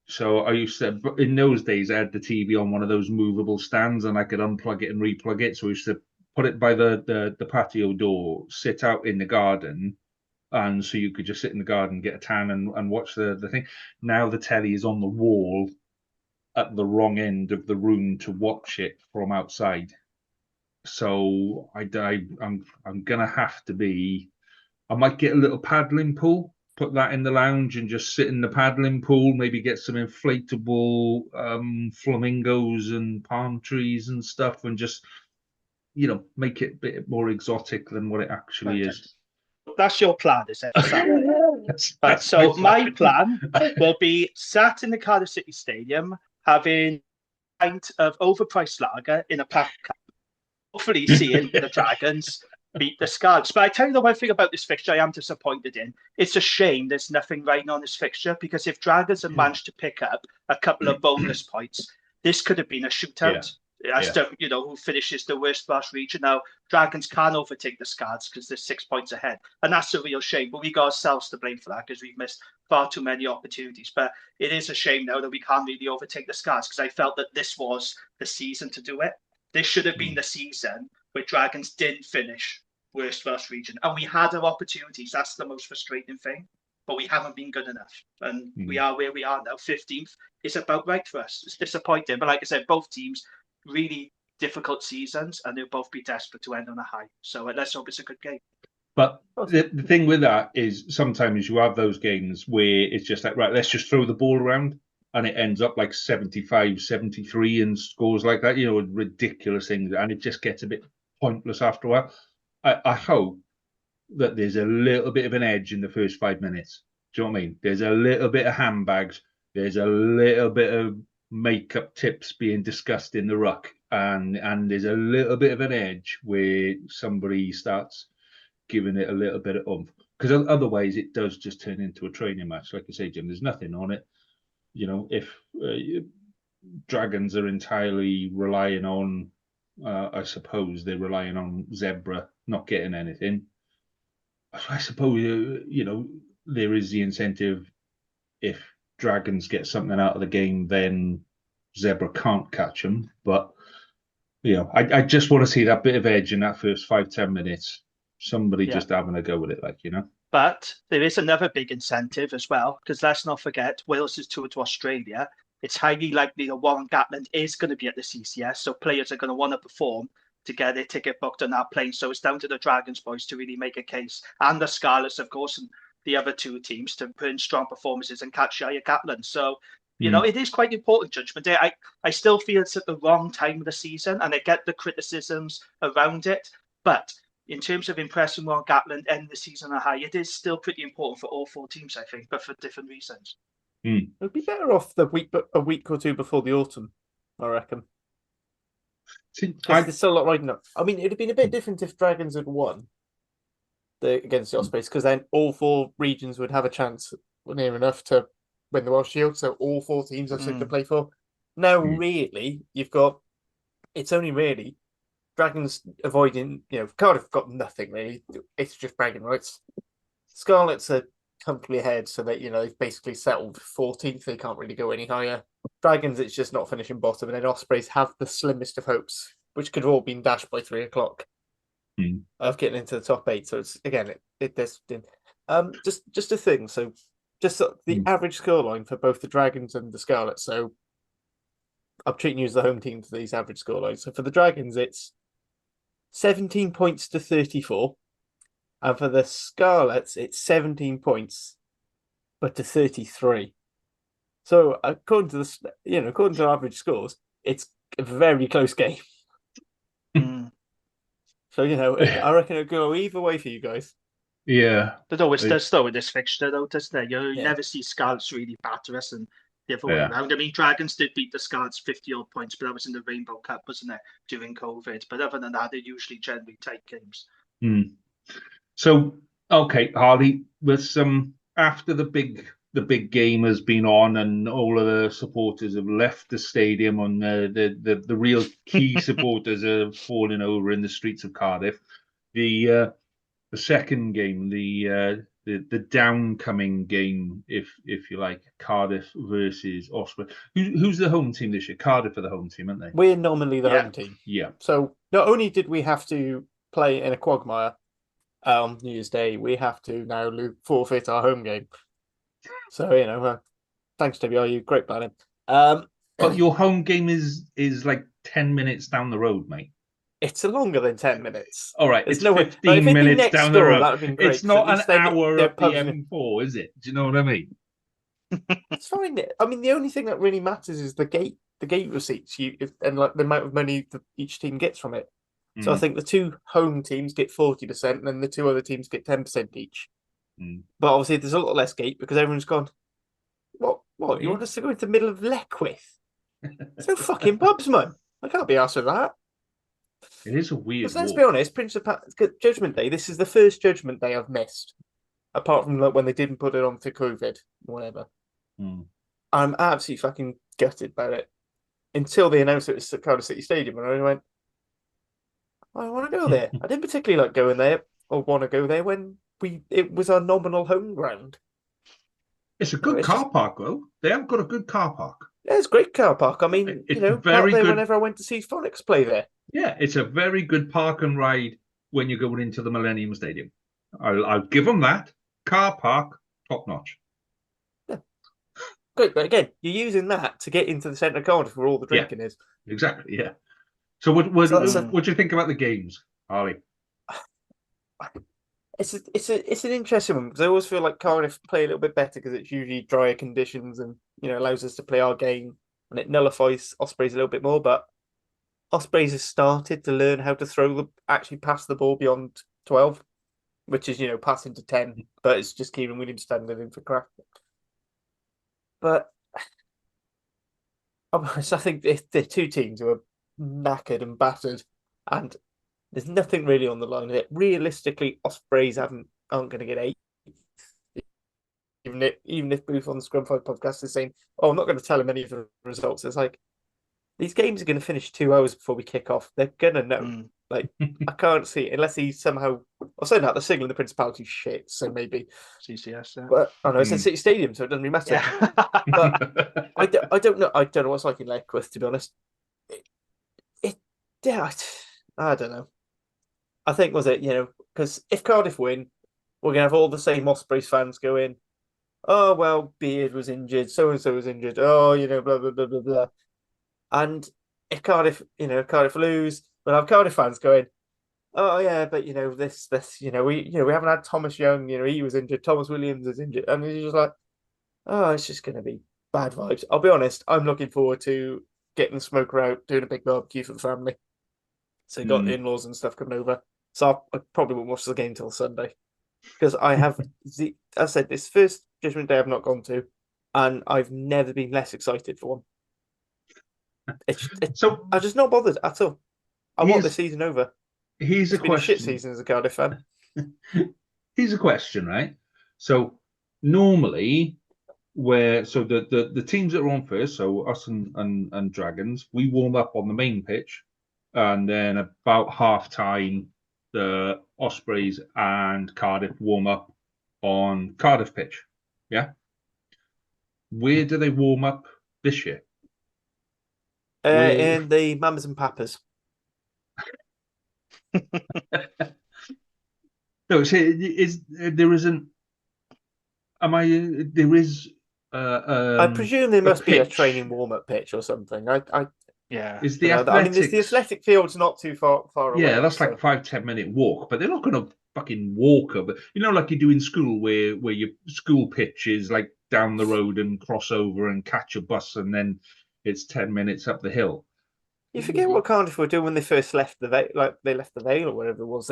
so I used to, in those days, I had the TV on one of those movable stands, and I could unplug it and replug it. So I used to put it by the patio door, sit out in the garden, and so you could just sit in the garden, get a tan, and watch the thing. Now the telly is on the wall at the wrong end of the room to watch it from outside. So I'm gonna have to be. I might get a little paddling pool, put that in the lounge, and just sit in the paddling pool. Maybe get some inflatable flamingos and palm trees and stuff, and just make it a bit more exotic than what it actually is. That's your plan, is it? Right, so my plan will be sat in the Cardiff City Stadium having a pint of overpriced lager in a pack, hopefully seeing the Dragons beat the Scarlets. But I tell you the one thing about this fixture I am disappointed in. It's a shame there's nothing writing on this fixture, because if Dragons had managed to pick up a couple of bonus points, this could have been a shootout. As to who finishes the worst Welsh region. Now, Dragons can overtake the Scarlets because they're 6 points ahead, and that's a real shame. But we got ourselves to blame for that because we've missed far too many opportunities. But it is a shame now that we can't really overtake the Scarlets, because I felt that this was the season to do it. This should have been the season where Dragons didn't finish worst Welsh region, and we had our opportunities. That's the most frustrating thing. But we haven't been good enough, and we are where we are now. 15th is about right for us. It's disappointing, but like I said, both teams really difficult seasons, and they'll both be desperate to end on a high. So let's hope it's a good game. But the thing with that is sometimes you have those games where it's just like, right, let's just throw the ball around, and it ends up like 75, 73 and scores like that, ridiculous things, and it just gets a bit pointless after a while. I hope that there's a little bit of an edge in the first 5 minutes. Do you know what I mean? There's a little bit of handbags. There's a little bit of makeup tips being discussed in the ruck, and there's a little bit of an edge where somebody starts giving it a little bit of oomph, because otherwise it does just turn into a training match. Like I say, Jim, there's nothing on it. If Dragons are entirely relying on, I suppose they're relying on Zebra not getting anything. I suppose there is the incentive. If Dragons get something out of the game, then Zebra can't catch them. But I just want to see that bit of edge in that first 5-10 minutes. Somebody just having a go with it, But there is another big incentive as well, because let's not forget Wales' tour to Australia. It's highly likely that Warren Gatland is going to be at the CCS, so players are going to want to perform to get their ticket booked on that plane. So it's down to the Dragons boys to really make a case, and the Scarlets, of course, and the other two teams to put in strong performances and catch Shia Gatland. So, it is quite important, Judgment Day. I still feel it's at the wrong time of the season, and I get the criticisms around it. But in terms of impressing Warren Gatland and the season on a high, it is still pretty important for all four teams, I think, but for different reasons. It'd be better off a week or two before the autumn, I reckon. There's still a lot riding up. I mean, it'd have been a bit different if Dragons had won against the Ospreys, because then all four regions would have a chance near enough to win the Welsh Shield. So all four teams have something to play for. Now, really, it's only really Dragons avoiding, Cardiff got nothing really. It's just bragging rights. Scarlets are comfortably ahead, so that they've basically settled 14th. They can't really go any higher. Dragons, it's just not finishing bottom, and then Ospreys have the slimmest of hopes, which could have all been dashed by 3 o'clock of getting into the top 8. So it's again, just a thing. So just the average scoreline for both the Dragons and the Scarlets. So I'm treating you as the home team for these average scorelines. So for the Dragons, it's 17 points to 34. And for the Scarlets, it's 17 points, but to 33. So according to according to average scores, it's a very close game. Mm. So, I reckon it'll go either way for you guys. Yeah. There's always does though in this fixture though, doesn't there? You Yeah. never see Scarlets really batter us and the other way Yeah. around. I mean, Dragons did beat the Scarlets 50-odd points, but that was in the Rainbow Cup, wasn't it, during COVID? But other than that, they're usually generally tight games. So, okay, Harley, with after the big game has been on and all of the supporters have left the stadium and the real key supporters are falling over in the streets of Cardiff. The second game, the downcoming game, if you like, Cardiff versus Osprey. Who's the home team this year? Cardiff are the home team, aren't they? We're nominally the Yeah. home team. Yeah. So not only did we have to play in a quagmire on New Year's Day, we have to now forfeit our home game. So, thanks WRU, great planning. But your home game is like 10 minutes down the road, mate. It's longer than 10 minutes. All right, There's it's no way. 15 minutes down the road. That would have been great. It's not an hour their up the pubs M4, is it? Do you know what I mean? It's fine. I mean, the only thing that really matters is the gate receipts and like the amount of money that each team gets from it. So I think the two home teams get 40%, and then the two other teams get 10% each. But obviously, there's a lot less gate because everyone's gone. What? You want us to go into the middle of Leckwith? There's no fucking pubs, man. I can't be asked for that. It is a weird. Let's be honest, Judgment Day. This is the first Judgment Day I've missed, apart from like when they didn't put it on for COVID, whatever. I'm absolutely fucking gutted about it. Until they announced it was at Cardiff City Stadium, and I went, I want to go there. I didn't particularly like going there or want to go there when it was our nominal home ground. It's a good car park, though. They have got a good car park. Yeah, it's a great car park. I mean, it's very very there good. Whenever I went to see Phonics play there. Yeah, it's a very good park and ride when you're going into the Millennium Stadium. I'll give them that. Car park, top notch. Yeah. Great, but again, you're using that to get into the centre of Cardiff where all the drinking is. Exactly, yeah. So what do you think about the games, Harley? It's an interesting one because I always feel like Cardiff play a little bit better because it's usually drier conditions and allows us to play our game, and it nullifies Ospreys a little bit more. But Ospreys has started to learn how to actually pass the ball beyond 12, which is passing to 10, but it's just Kieran Williams standing in for crack. But I think they're two teams who are knackered and battered, and there's nothing really on the line of it. Realistically, Ospreys aren't going to get 8. Even if Booth on the Scrum 5 podcast is saying, "Oh, I'm not going to tell him any of the results," it's like these games are going to finish 2 hours before we kick off. They're going to know. Like I can't see it unless he somehow. I'll say that the signal in the Principality shit. So maybe CCS. Yeah. But I know it's in City Stadium, so it doesn't really matter. Yeah. But I don't know. I don't know what's like in Leckwith, to be honest. I don't know. I think because if Cardiff win, we're gonna have all the same Ospreys fans going, "Oh well, Beard was injured, so and so was injured. Oh, blah blah blah blah blah." And if Cardiff lose, we'll have Cardiff fans going, "Oh yeah, but this we haven't had Thomas Young. He was injured. Thomas Williams is injured," and it's just like, oh, it's just gonna be bad vibes. I'll be honest. I'm looking forward to getting the smoker out, doing a big barbecue for the family. So you got the in-laws and stuff coming over. So I probably won't watch the game till Sunday because I have, as I said, this first Judgment Day I've not gone to, and I've never been less excited for one. So I'm just not bothered at all. I want the season over. Here's a question. A shit season as a Cardiff fan. Here's a question, right? So normally, the teams that are on first, so us and Dragons, we warm up on the main pitch, and then about half time, the Ospreys and Cardiff warm up on Cardiff pitch. Yeah. Where do they warm up this year? In the Mamas and Papas. No, there isn't. There is. I presume there must be a training warm-up pitch or something. Yeah. Is the athletics? The athletic field's not too far away. Yeah, that's like 5-10 minute walk, but they're not going to fucking walk up. Like you do in school, where your school pitch is like down the road and cross over and catch a bus, and then it's 10 minutes up the hill. You forget what Cardiff were doing when they first left the Vale, like they left the Vale or wherever it was.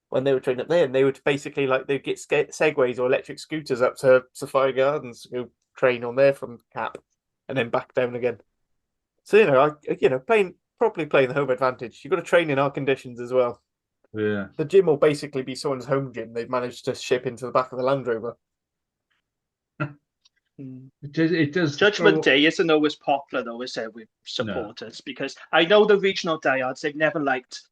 When they were training up there, and they would basically like they'd get segways or electric scooters up to Sapphire Gardens to go train on there from Cap, and then back down again. So properly playing the home advantage. You've got to train in our conditions as well. Yeah. The gym will basically be someone's home gym they've managed to ship into the back of the Land Rover. It does. Judgment Day isn't always popular, though, is it, with supporters? No. Because I know the regional diehards, they've never liked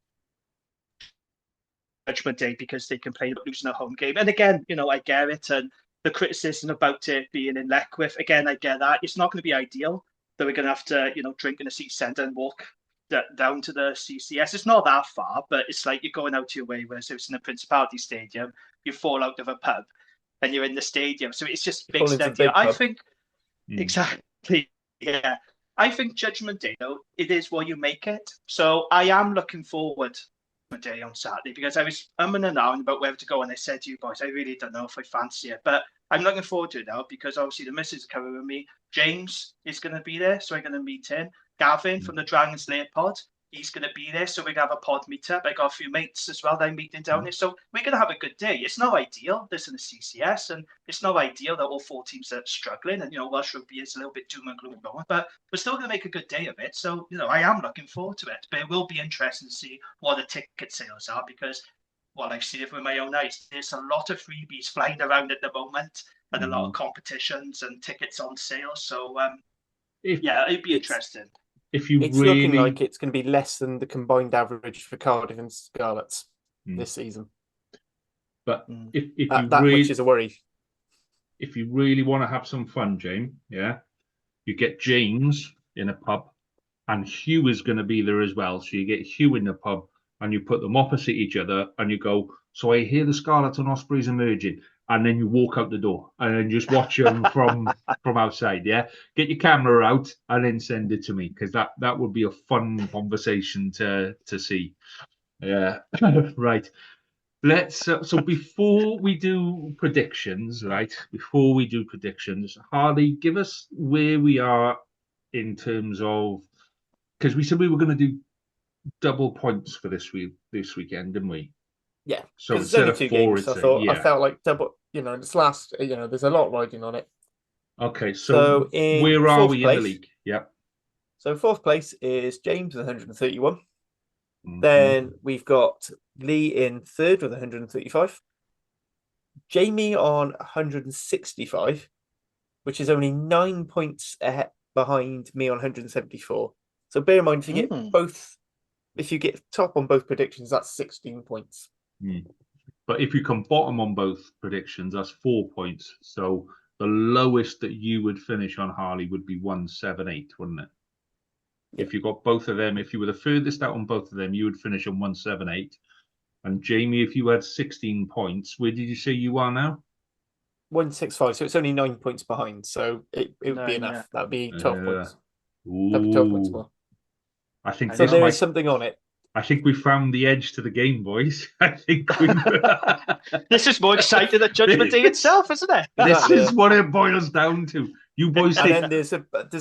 Judgment Day because they complain about losing a home game. And again, I get it. And the criticism about it being in Leckwith, again, I get that. It's not going to be ideal that we're going to have to, drink in a city centre and walk down to the CCS. It's not that far, but it's like you're going out your way, whereas it's in the Principality Stadium, you fall out of a pub and you're in the stadium. So it's just big step here. I think, exactly, yeah. I think Judgment Day, though, it is what you make it. So I am looking forward to Judgment Day on Saturday, because I was umming and ahhing about whether to go, and I said to you boys, I really don't know if I fancy it, but I'm looking forward to it now, because obviously the missus is coming with me. James is going to be there, so I'm going to meet him. Gavin from the Dragon's Lair pod, he's going to be there, so we're going to have a pod meetup. I got a few mates as well that I'm meeting down there, so we're going to have a good day. It's not ideal, this is the CCS, and it's not ideal that all 4 teams are struggling, and Welsh rugby is a little bit doom and gloom going, but we're still going to make a good day of it. So I am looking forward to it, but it will be interesting to see what the ticket sales are, because I've seen it with my own eyes. There's a lot of freebies flying around at the moment, and a lot of competitions and tickets on sale. So it'd be interesting. It's looking like it's going to be less than the combined average for Cardiff and Scarlets this season. But if you which is a worry. If you really want to have some fun, James, you get James in a pub, and Hugh is going to be there as well. So you get Hugh in the pub, and you put them opposite each other, and you go, so I hear the Scarlets and Ospreys emerging. And then you walk out the door and then just watch them from outside. Yeah, get your camera out and then send it to me, because that would be a fun conversation to see. Yeah, right. Let's. So before we do predictions, Harley, give us where we are in terms of, because we said we were going to do double points for this weekend, didn't we? Yeah, so instead of 2 games, I felt like double. It's last. There's a lot riding on it. Okay, so where are we in the league? Yeah. So 4th place is James with 131. Then we've got Lee in 3rd with 135. Jamie on 165, which is only 9 points behind me on 174. So bear in mind, if you get top on both predictions, that's 16 points. But if you come bottom on both predictions, that's 4 points. So the lowest that you would finish on, Harley, would be 178, wouldn't it? Yep. If you got both of them, if you were the furthest out on both of them, you would finish on 178. And Jamie, if you had 16 points, where did you say you are now? 165. So it's only 9 points behind. So it would be enough. That would be 12 points. That'd be 12 points more. I think so there is something on it. I think we found the edge to the game, boys. I think this is more exciting than Judgment Day itself, isn't it? This is what it boils down to. You boys and then there's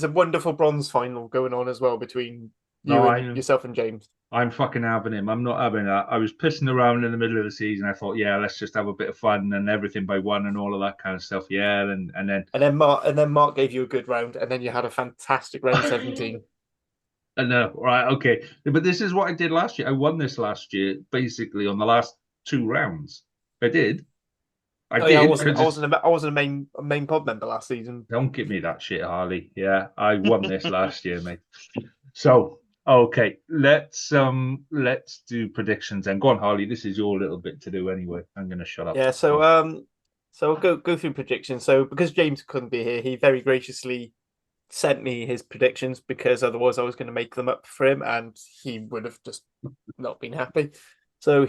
a wonderful bronze final going on as well between yourself and James. I'm fucking having him. I'm not having that. I was pissing around in the middle of the season. I thought, let's just have a bit of fun and everything by one and all of that kind of stuff. Yeah, and then Mark gave you a good round, and then you had a fantastic round 17. Right, okay. But this is what I did last year. I won this last year, basically, on the last 2 rounds. I did. I wasn't a main pod member last season. Don't give me that shit, Harley. Yeah, I won this last year, mate. So, okay, let's do predictions. And go on, Harley. This is your little bit to do anyway. I'm going to shut up. Yeah, so I'll go through predictions. So because James couldn't be here, he very graciously sent me his predictions, because otherwise I was going to make them up for him and he would have just not been happy. So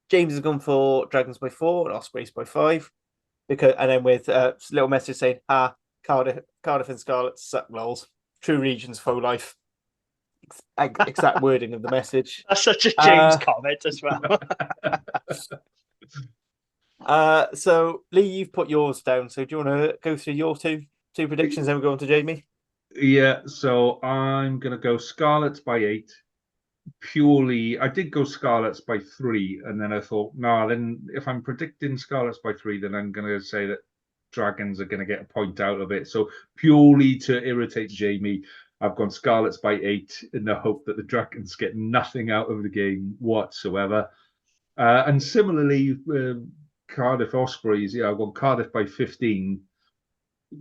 James has gone for Dragons by 4 and Ospreys by 5, and then with a little message saying, Cardiff and Scarlets suck lols. True regions faux life. Exact wording of the message. That's such a James comment as well. So Lee, you've put yours down. So do you want to go through your two predictions, then we'll go on to Jamie? Yeah, so I'm gonna go Scarlets by 8. Purely, I did go Scarlets by 3, and then I thought, no, then if I'm predicting Scarlets by 3, then I'm gonna say that Dragons are gonna get a point out of it. So purely to irritate Jamie, I've gone Scarlets by 8 in the hope that the Dragons get nothing out of the game whatsoever. And similarly, Cardiff Ospreys, yeah, I've gone Cardiff by 15,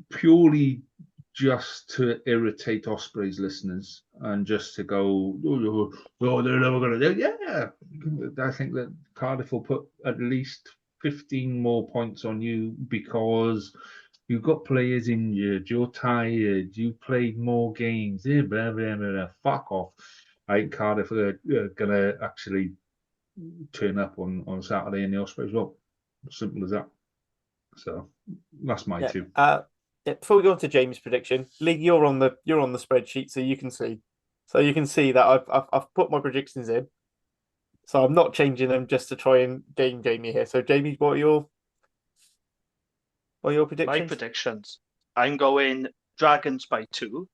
purely just to irritate Ospreys listeners and just to go, they're never going to do it. Yeah, I think that Cardiff will put at least 15 more points on you because you've got players injured, you're tired, you played more games, blah, blah, blah, blah. Fuck off. I think Cardiff are going to actually turn up on Saturday in the Ospreys. Well, simple as that. So that's my two. Yeah, before we go on to James' prediction, Lee, you're on the spreadsheet, so you can see. So you can see that I've put my predictions in. So I'm not changing them just to try and game Jamie here. So Jamie, what are your predictions? My predictions. I'm going Dragons by 2.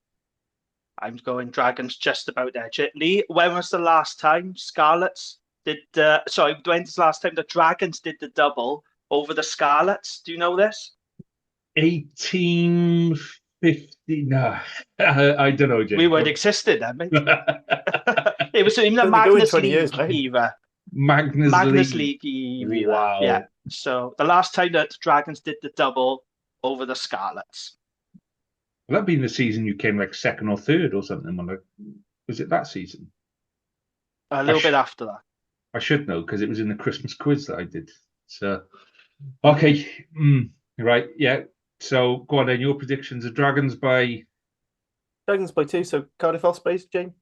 I'm going Dragons just about edge it. Lee, when was the last time Scarlets did? When's the last time the Dragons did the double over the Scarlets? Do you know this? 1850. No, I don't know, James. We weren't existed then, mate. It was in the Only going Magnus 20 League years, mate. era. Magnus League era. Wow. Yeah. So the last time that Dragons did the double over the Scarlets. Well, that'd been the season you came like second or third or something. Was it that season? A little bit after that. I should know because it was in the Christmas quiz that I did. So, okay. Right. Yeah. So go on then. Your predictions are Dragons by 2. So Cardiff Ospreys, James.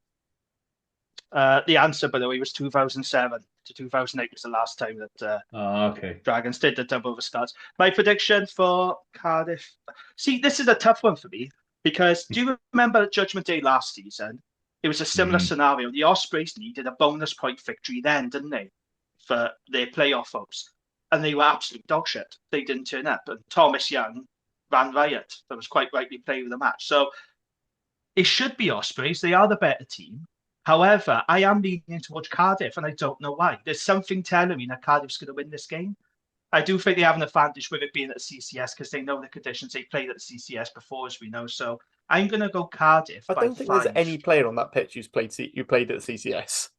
The answer, by the way, was 2007 to 2008 was the last time that okay. Dragons did the double over Scarlets. My prediction for Cardiff. See, this is a tough one for me because do you remember Judgement Day last season? It was a similar scenario. The Ospreys needed a bonus point victory then, didn't they, for their playoff hopes? And they were absolute dog shit. They didn't turn up. And Thomas Young ran riot. That was quite rightly playing the match. So it should be Ospreys. They are the better team. However, I am leaning towards Cardiff, and I don't know why. There's something telling me that Cardiff's going to win this game. I do think they have an advantage with it being at the CCS because they know the conditions. They played at the CCS before, as we know. So I'm going to go Cardiff. I don't think there's any player on that pitch who played at the CCS.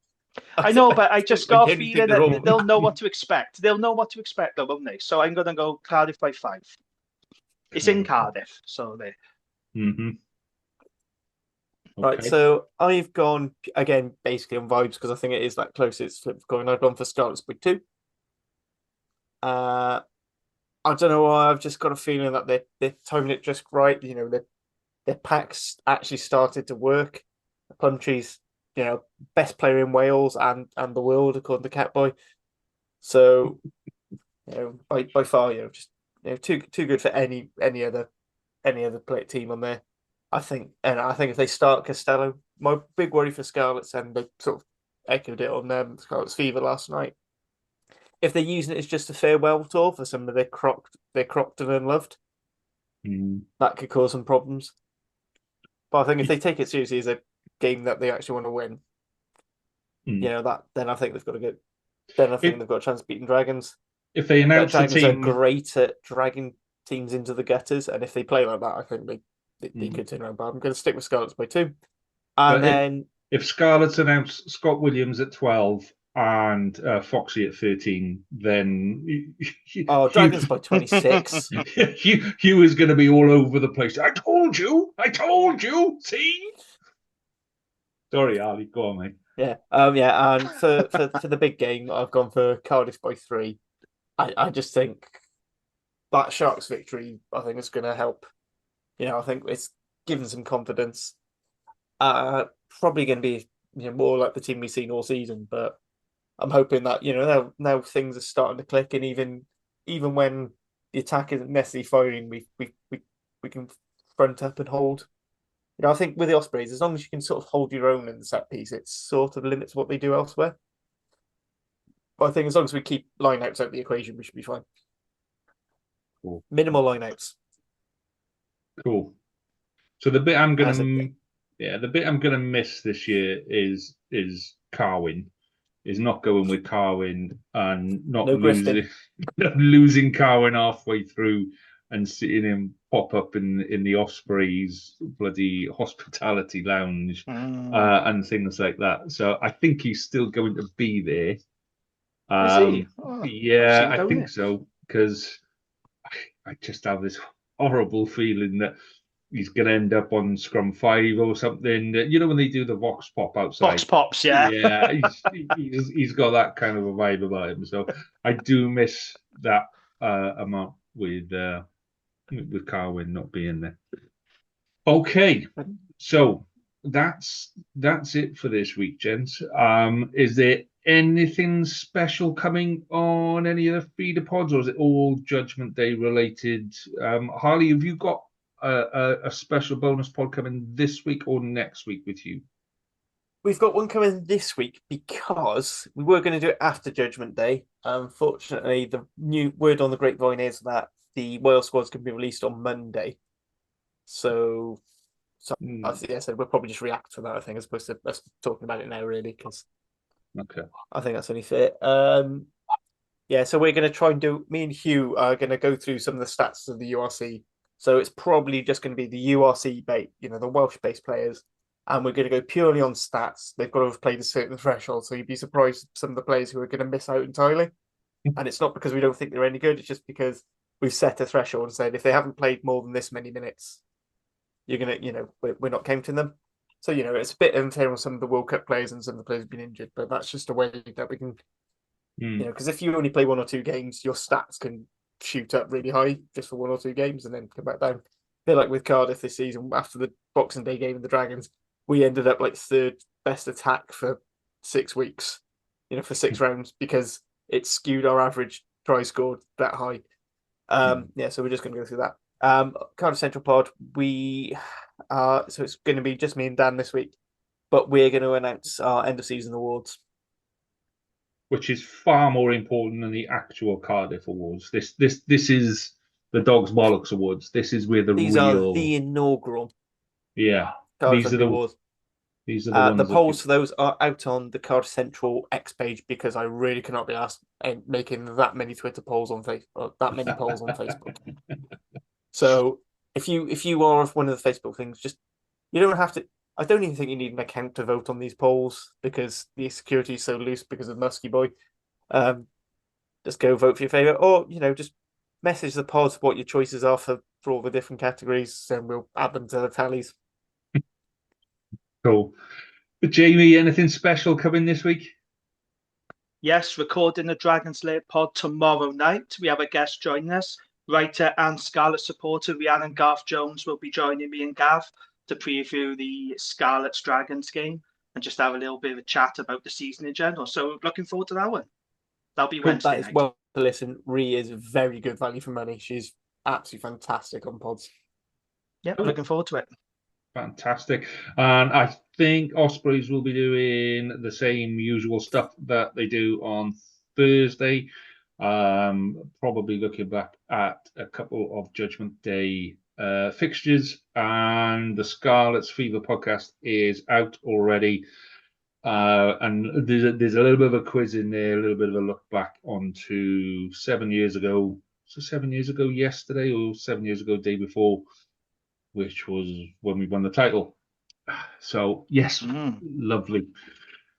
I know, but I just got a feeling that they'll know what to expect. They'll know what to expect, though, won't they? So I'm going to go Cardiff by 5. It's in Cardiff, so they. Mm-hmm. Okay. Right, so I've gone again basically on vibes because I think it is that close. It's flip going. I've gone for Scarlets by 2. I don't know why. I've just got a feeling that they're timing it just right. You know, their packs actually started to work. Punchy's, best player in Wales and the world according to Catboy. So, by far, just too good for any other team on there. I think if they start Costello, my big worry for Scarlets, and they sort of echoed it on Scarlets Fever last night. If they're using it as just a farewell tour for some of their crocked and unloved, that could cause some problems. But I think if they take it seriously as a game that they actually want to win, then I think they've got to go. Then I think they've got a chance of beating Dragons. If they announce Dragons the team, are great at dragging teams into the gutters, and if they play like that, I think they could turn around. But I'm going to stick with Scarlets by 2. And then if Scarlets announce Scott Williams at 12 and Foxy at 13, then Dragons by 26. Hugh is going to be all over the place. I told you. See. Sorry, Ali. Go on, mate. Yeah. And for the big game, I've gone for Cardiff by 3. I just think that Sharks victory, I think, is going to help. I think it's given some confidence. Probably going to be more like the team we've seen all season, but I'm hoping that now things are starting to click, and even when the attack isn't necessarily firing, we can front up and hold. I think with the Ospreys, as long as you can sort of hold your own in the set piece, it sort of limits what they do elsewhere. But I think as long as we keep lineouts out of the equation, we should be fine. Cool. Minimal lineouts. Cool. So the bit I'm As gonna, a- yeah, the bit I'm gonna miss this year is Carwin. Is not going with Carwin and not No grifting. losing Carwin halfway through and seeing him pop up in the Ospreys bloody hospitality lounge and things like that. So I think he's still going to be there. Is he? Oh, I've Yeah, seen I down think there. so because I just have this horrible feeling that he's going to end up on scrum 5 or something. You know when they do the vox pop Box outside. pops, yeah. Yeah, he's got that kind of a vibe about him. So I do miss that amount with Carwin not being there. Okay, so that's it for this week, gents. Is there anything special coming on any of the feeder pods, or is it all Judgment Day related? Harley, have you got a special bonus pod coming this week or next week with you? We've got one coming this week because we were going to do it after Judgment Day. Unfortunately, the new word on the grapevine is that the Wales squads can be released on Monday. So I think I said we'll probably just react to that, I think, as opposed to us talking about it now, really, because Okay. I think that's only fair. Yeah, so we're going to try and do. Me and Hugh are going to go through some of the stats of the URC. So it's probably just going to be the URC bait, the Welsh-based players, and we're going to go purely on stats. They've got to have played a certain threshold, so you'd be surprised some of the players who are going to miss out entirely. And it's not because we don't think they're any good; it's just because we've set a threshold and said if they haven't played more than this many minutes, you're gonna, we're not counting them. So it's a bit unfair on some of the World Cup players and some of the players have been injured, but that's just a way that we can, because if you only play 1 or 2 games, your stats can shoot up really high just for 1 or 2 games and then come back down. A bit like with Cardiff this season after the Boxing Day game of the Dragons, we ended up like 3rd best attack for 6 weeks, for 6 rounds because it skewed our average try scored that high. Yeah, so we're just going to go through that. Cardiff Central Pod, so it's going to be just me and Dan this week, but we're going to announce our end of season awards, which is far more important than the actual Cardiff Awards. This is the Dogs Bollocks Awards. This is where these are the inaugural Cardiff Rugby the Awards. These are the ones. The polls for those are out on the Cardiff Central X page because I really cannot be asked making that many Twitter polls on Facebook, that many polls on Facebook. So if you are one of the Facebook things, just you don't have to. I don't even think you need an account to vote on these polls because the security is so loose because of Muskie Boy. Just go vote for your favorite, or just message the pod what your choices are for all the different categories, and we'll add them to the tallies. Cool. But Jamie, anything special coming this week? Yes, recording the Dragon's Lair pod tomorrow night. We have a guest joining us. Writer and Scarlet supporter Rhiannon Garth Jones will be joining me and Gav to preview the Scarlet's Dragons game and just have a little bit of a chat about the season in general. So looking forward to that one. That'll be Wednesday That is night. well to listen. Rhi is very good value for money. She's absolutely fantastic on pods. Yep, looking forward to it. Fantastic. And I think Ospreys will be doing the same usual stuff that they do on Thursday. Probably looking back at a couple of Judgment Day fixtures, and the Scarlet's Fever podcast is out already. And there's a little bit of a quiz in there, a little bit of a look back onto 7 years ago. So 7 years ago yesterday, or 7 years ago day before, which was when we won the title. So yes, lovely.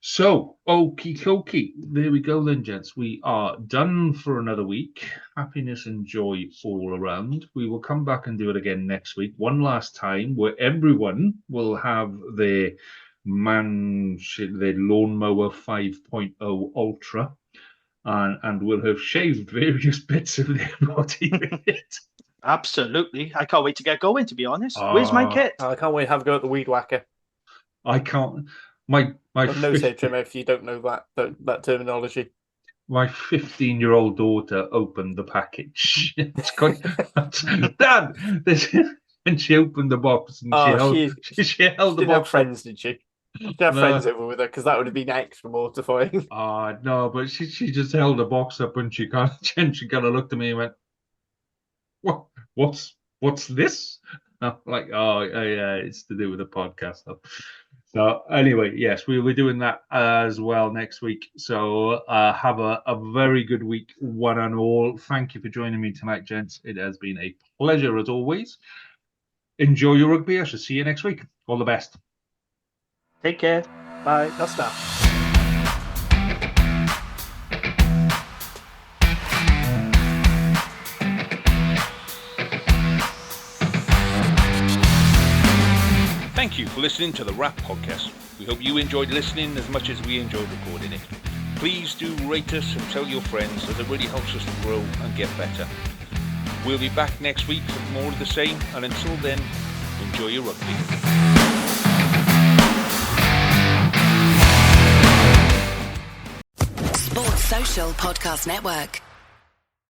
So okie dokie, there we go then, gents. We are done for another week. Happiness and joy all around. We will come back and do it again next week, one last time, where everyone will have their lawnmower 5.0 Ultra, and will have shaved various bits of their body with it. Absolutely. I can't wait to get going, to be honest. Where's my kit? I can't wait to have a go at the weed whacker. I can't. My nose hair trimmer, if you don't know that terminology. My 15-year-old daughter opened the package. It's quite Dad. And she opened the box and she held the box. Have friends, did she? She didn't have friends over with her because that would have been extra mortifying. No, but she just held the box up and she kind of looked at me and went, "What's this?" I'm like, oh yeah, it's to do with the podcast stuff. So anyway, yes, we're doing that as well next week. So have a very good week, one and all. Thank you for joining me tonight, gents. It has been a pleasure as always. Enjoy your rugby. I shall see you next week. All the best. Take care. Bye. That's that. Thank you for listening to the Rap Podcast. We hope you enjoyed listening as much as we enjoyed recording it. Please do rate us and tell your friends, as it really helps us to grow and get better. We'll be back next week with more of the same, and until then, enjoy your rugby. Sports Social Podcast Network.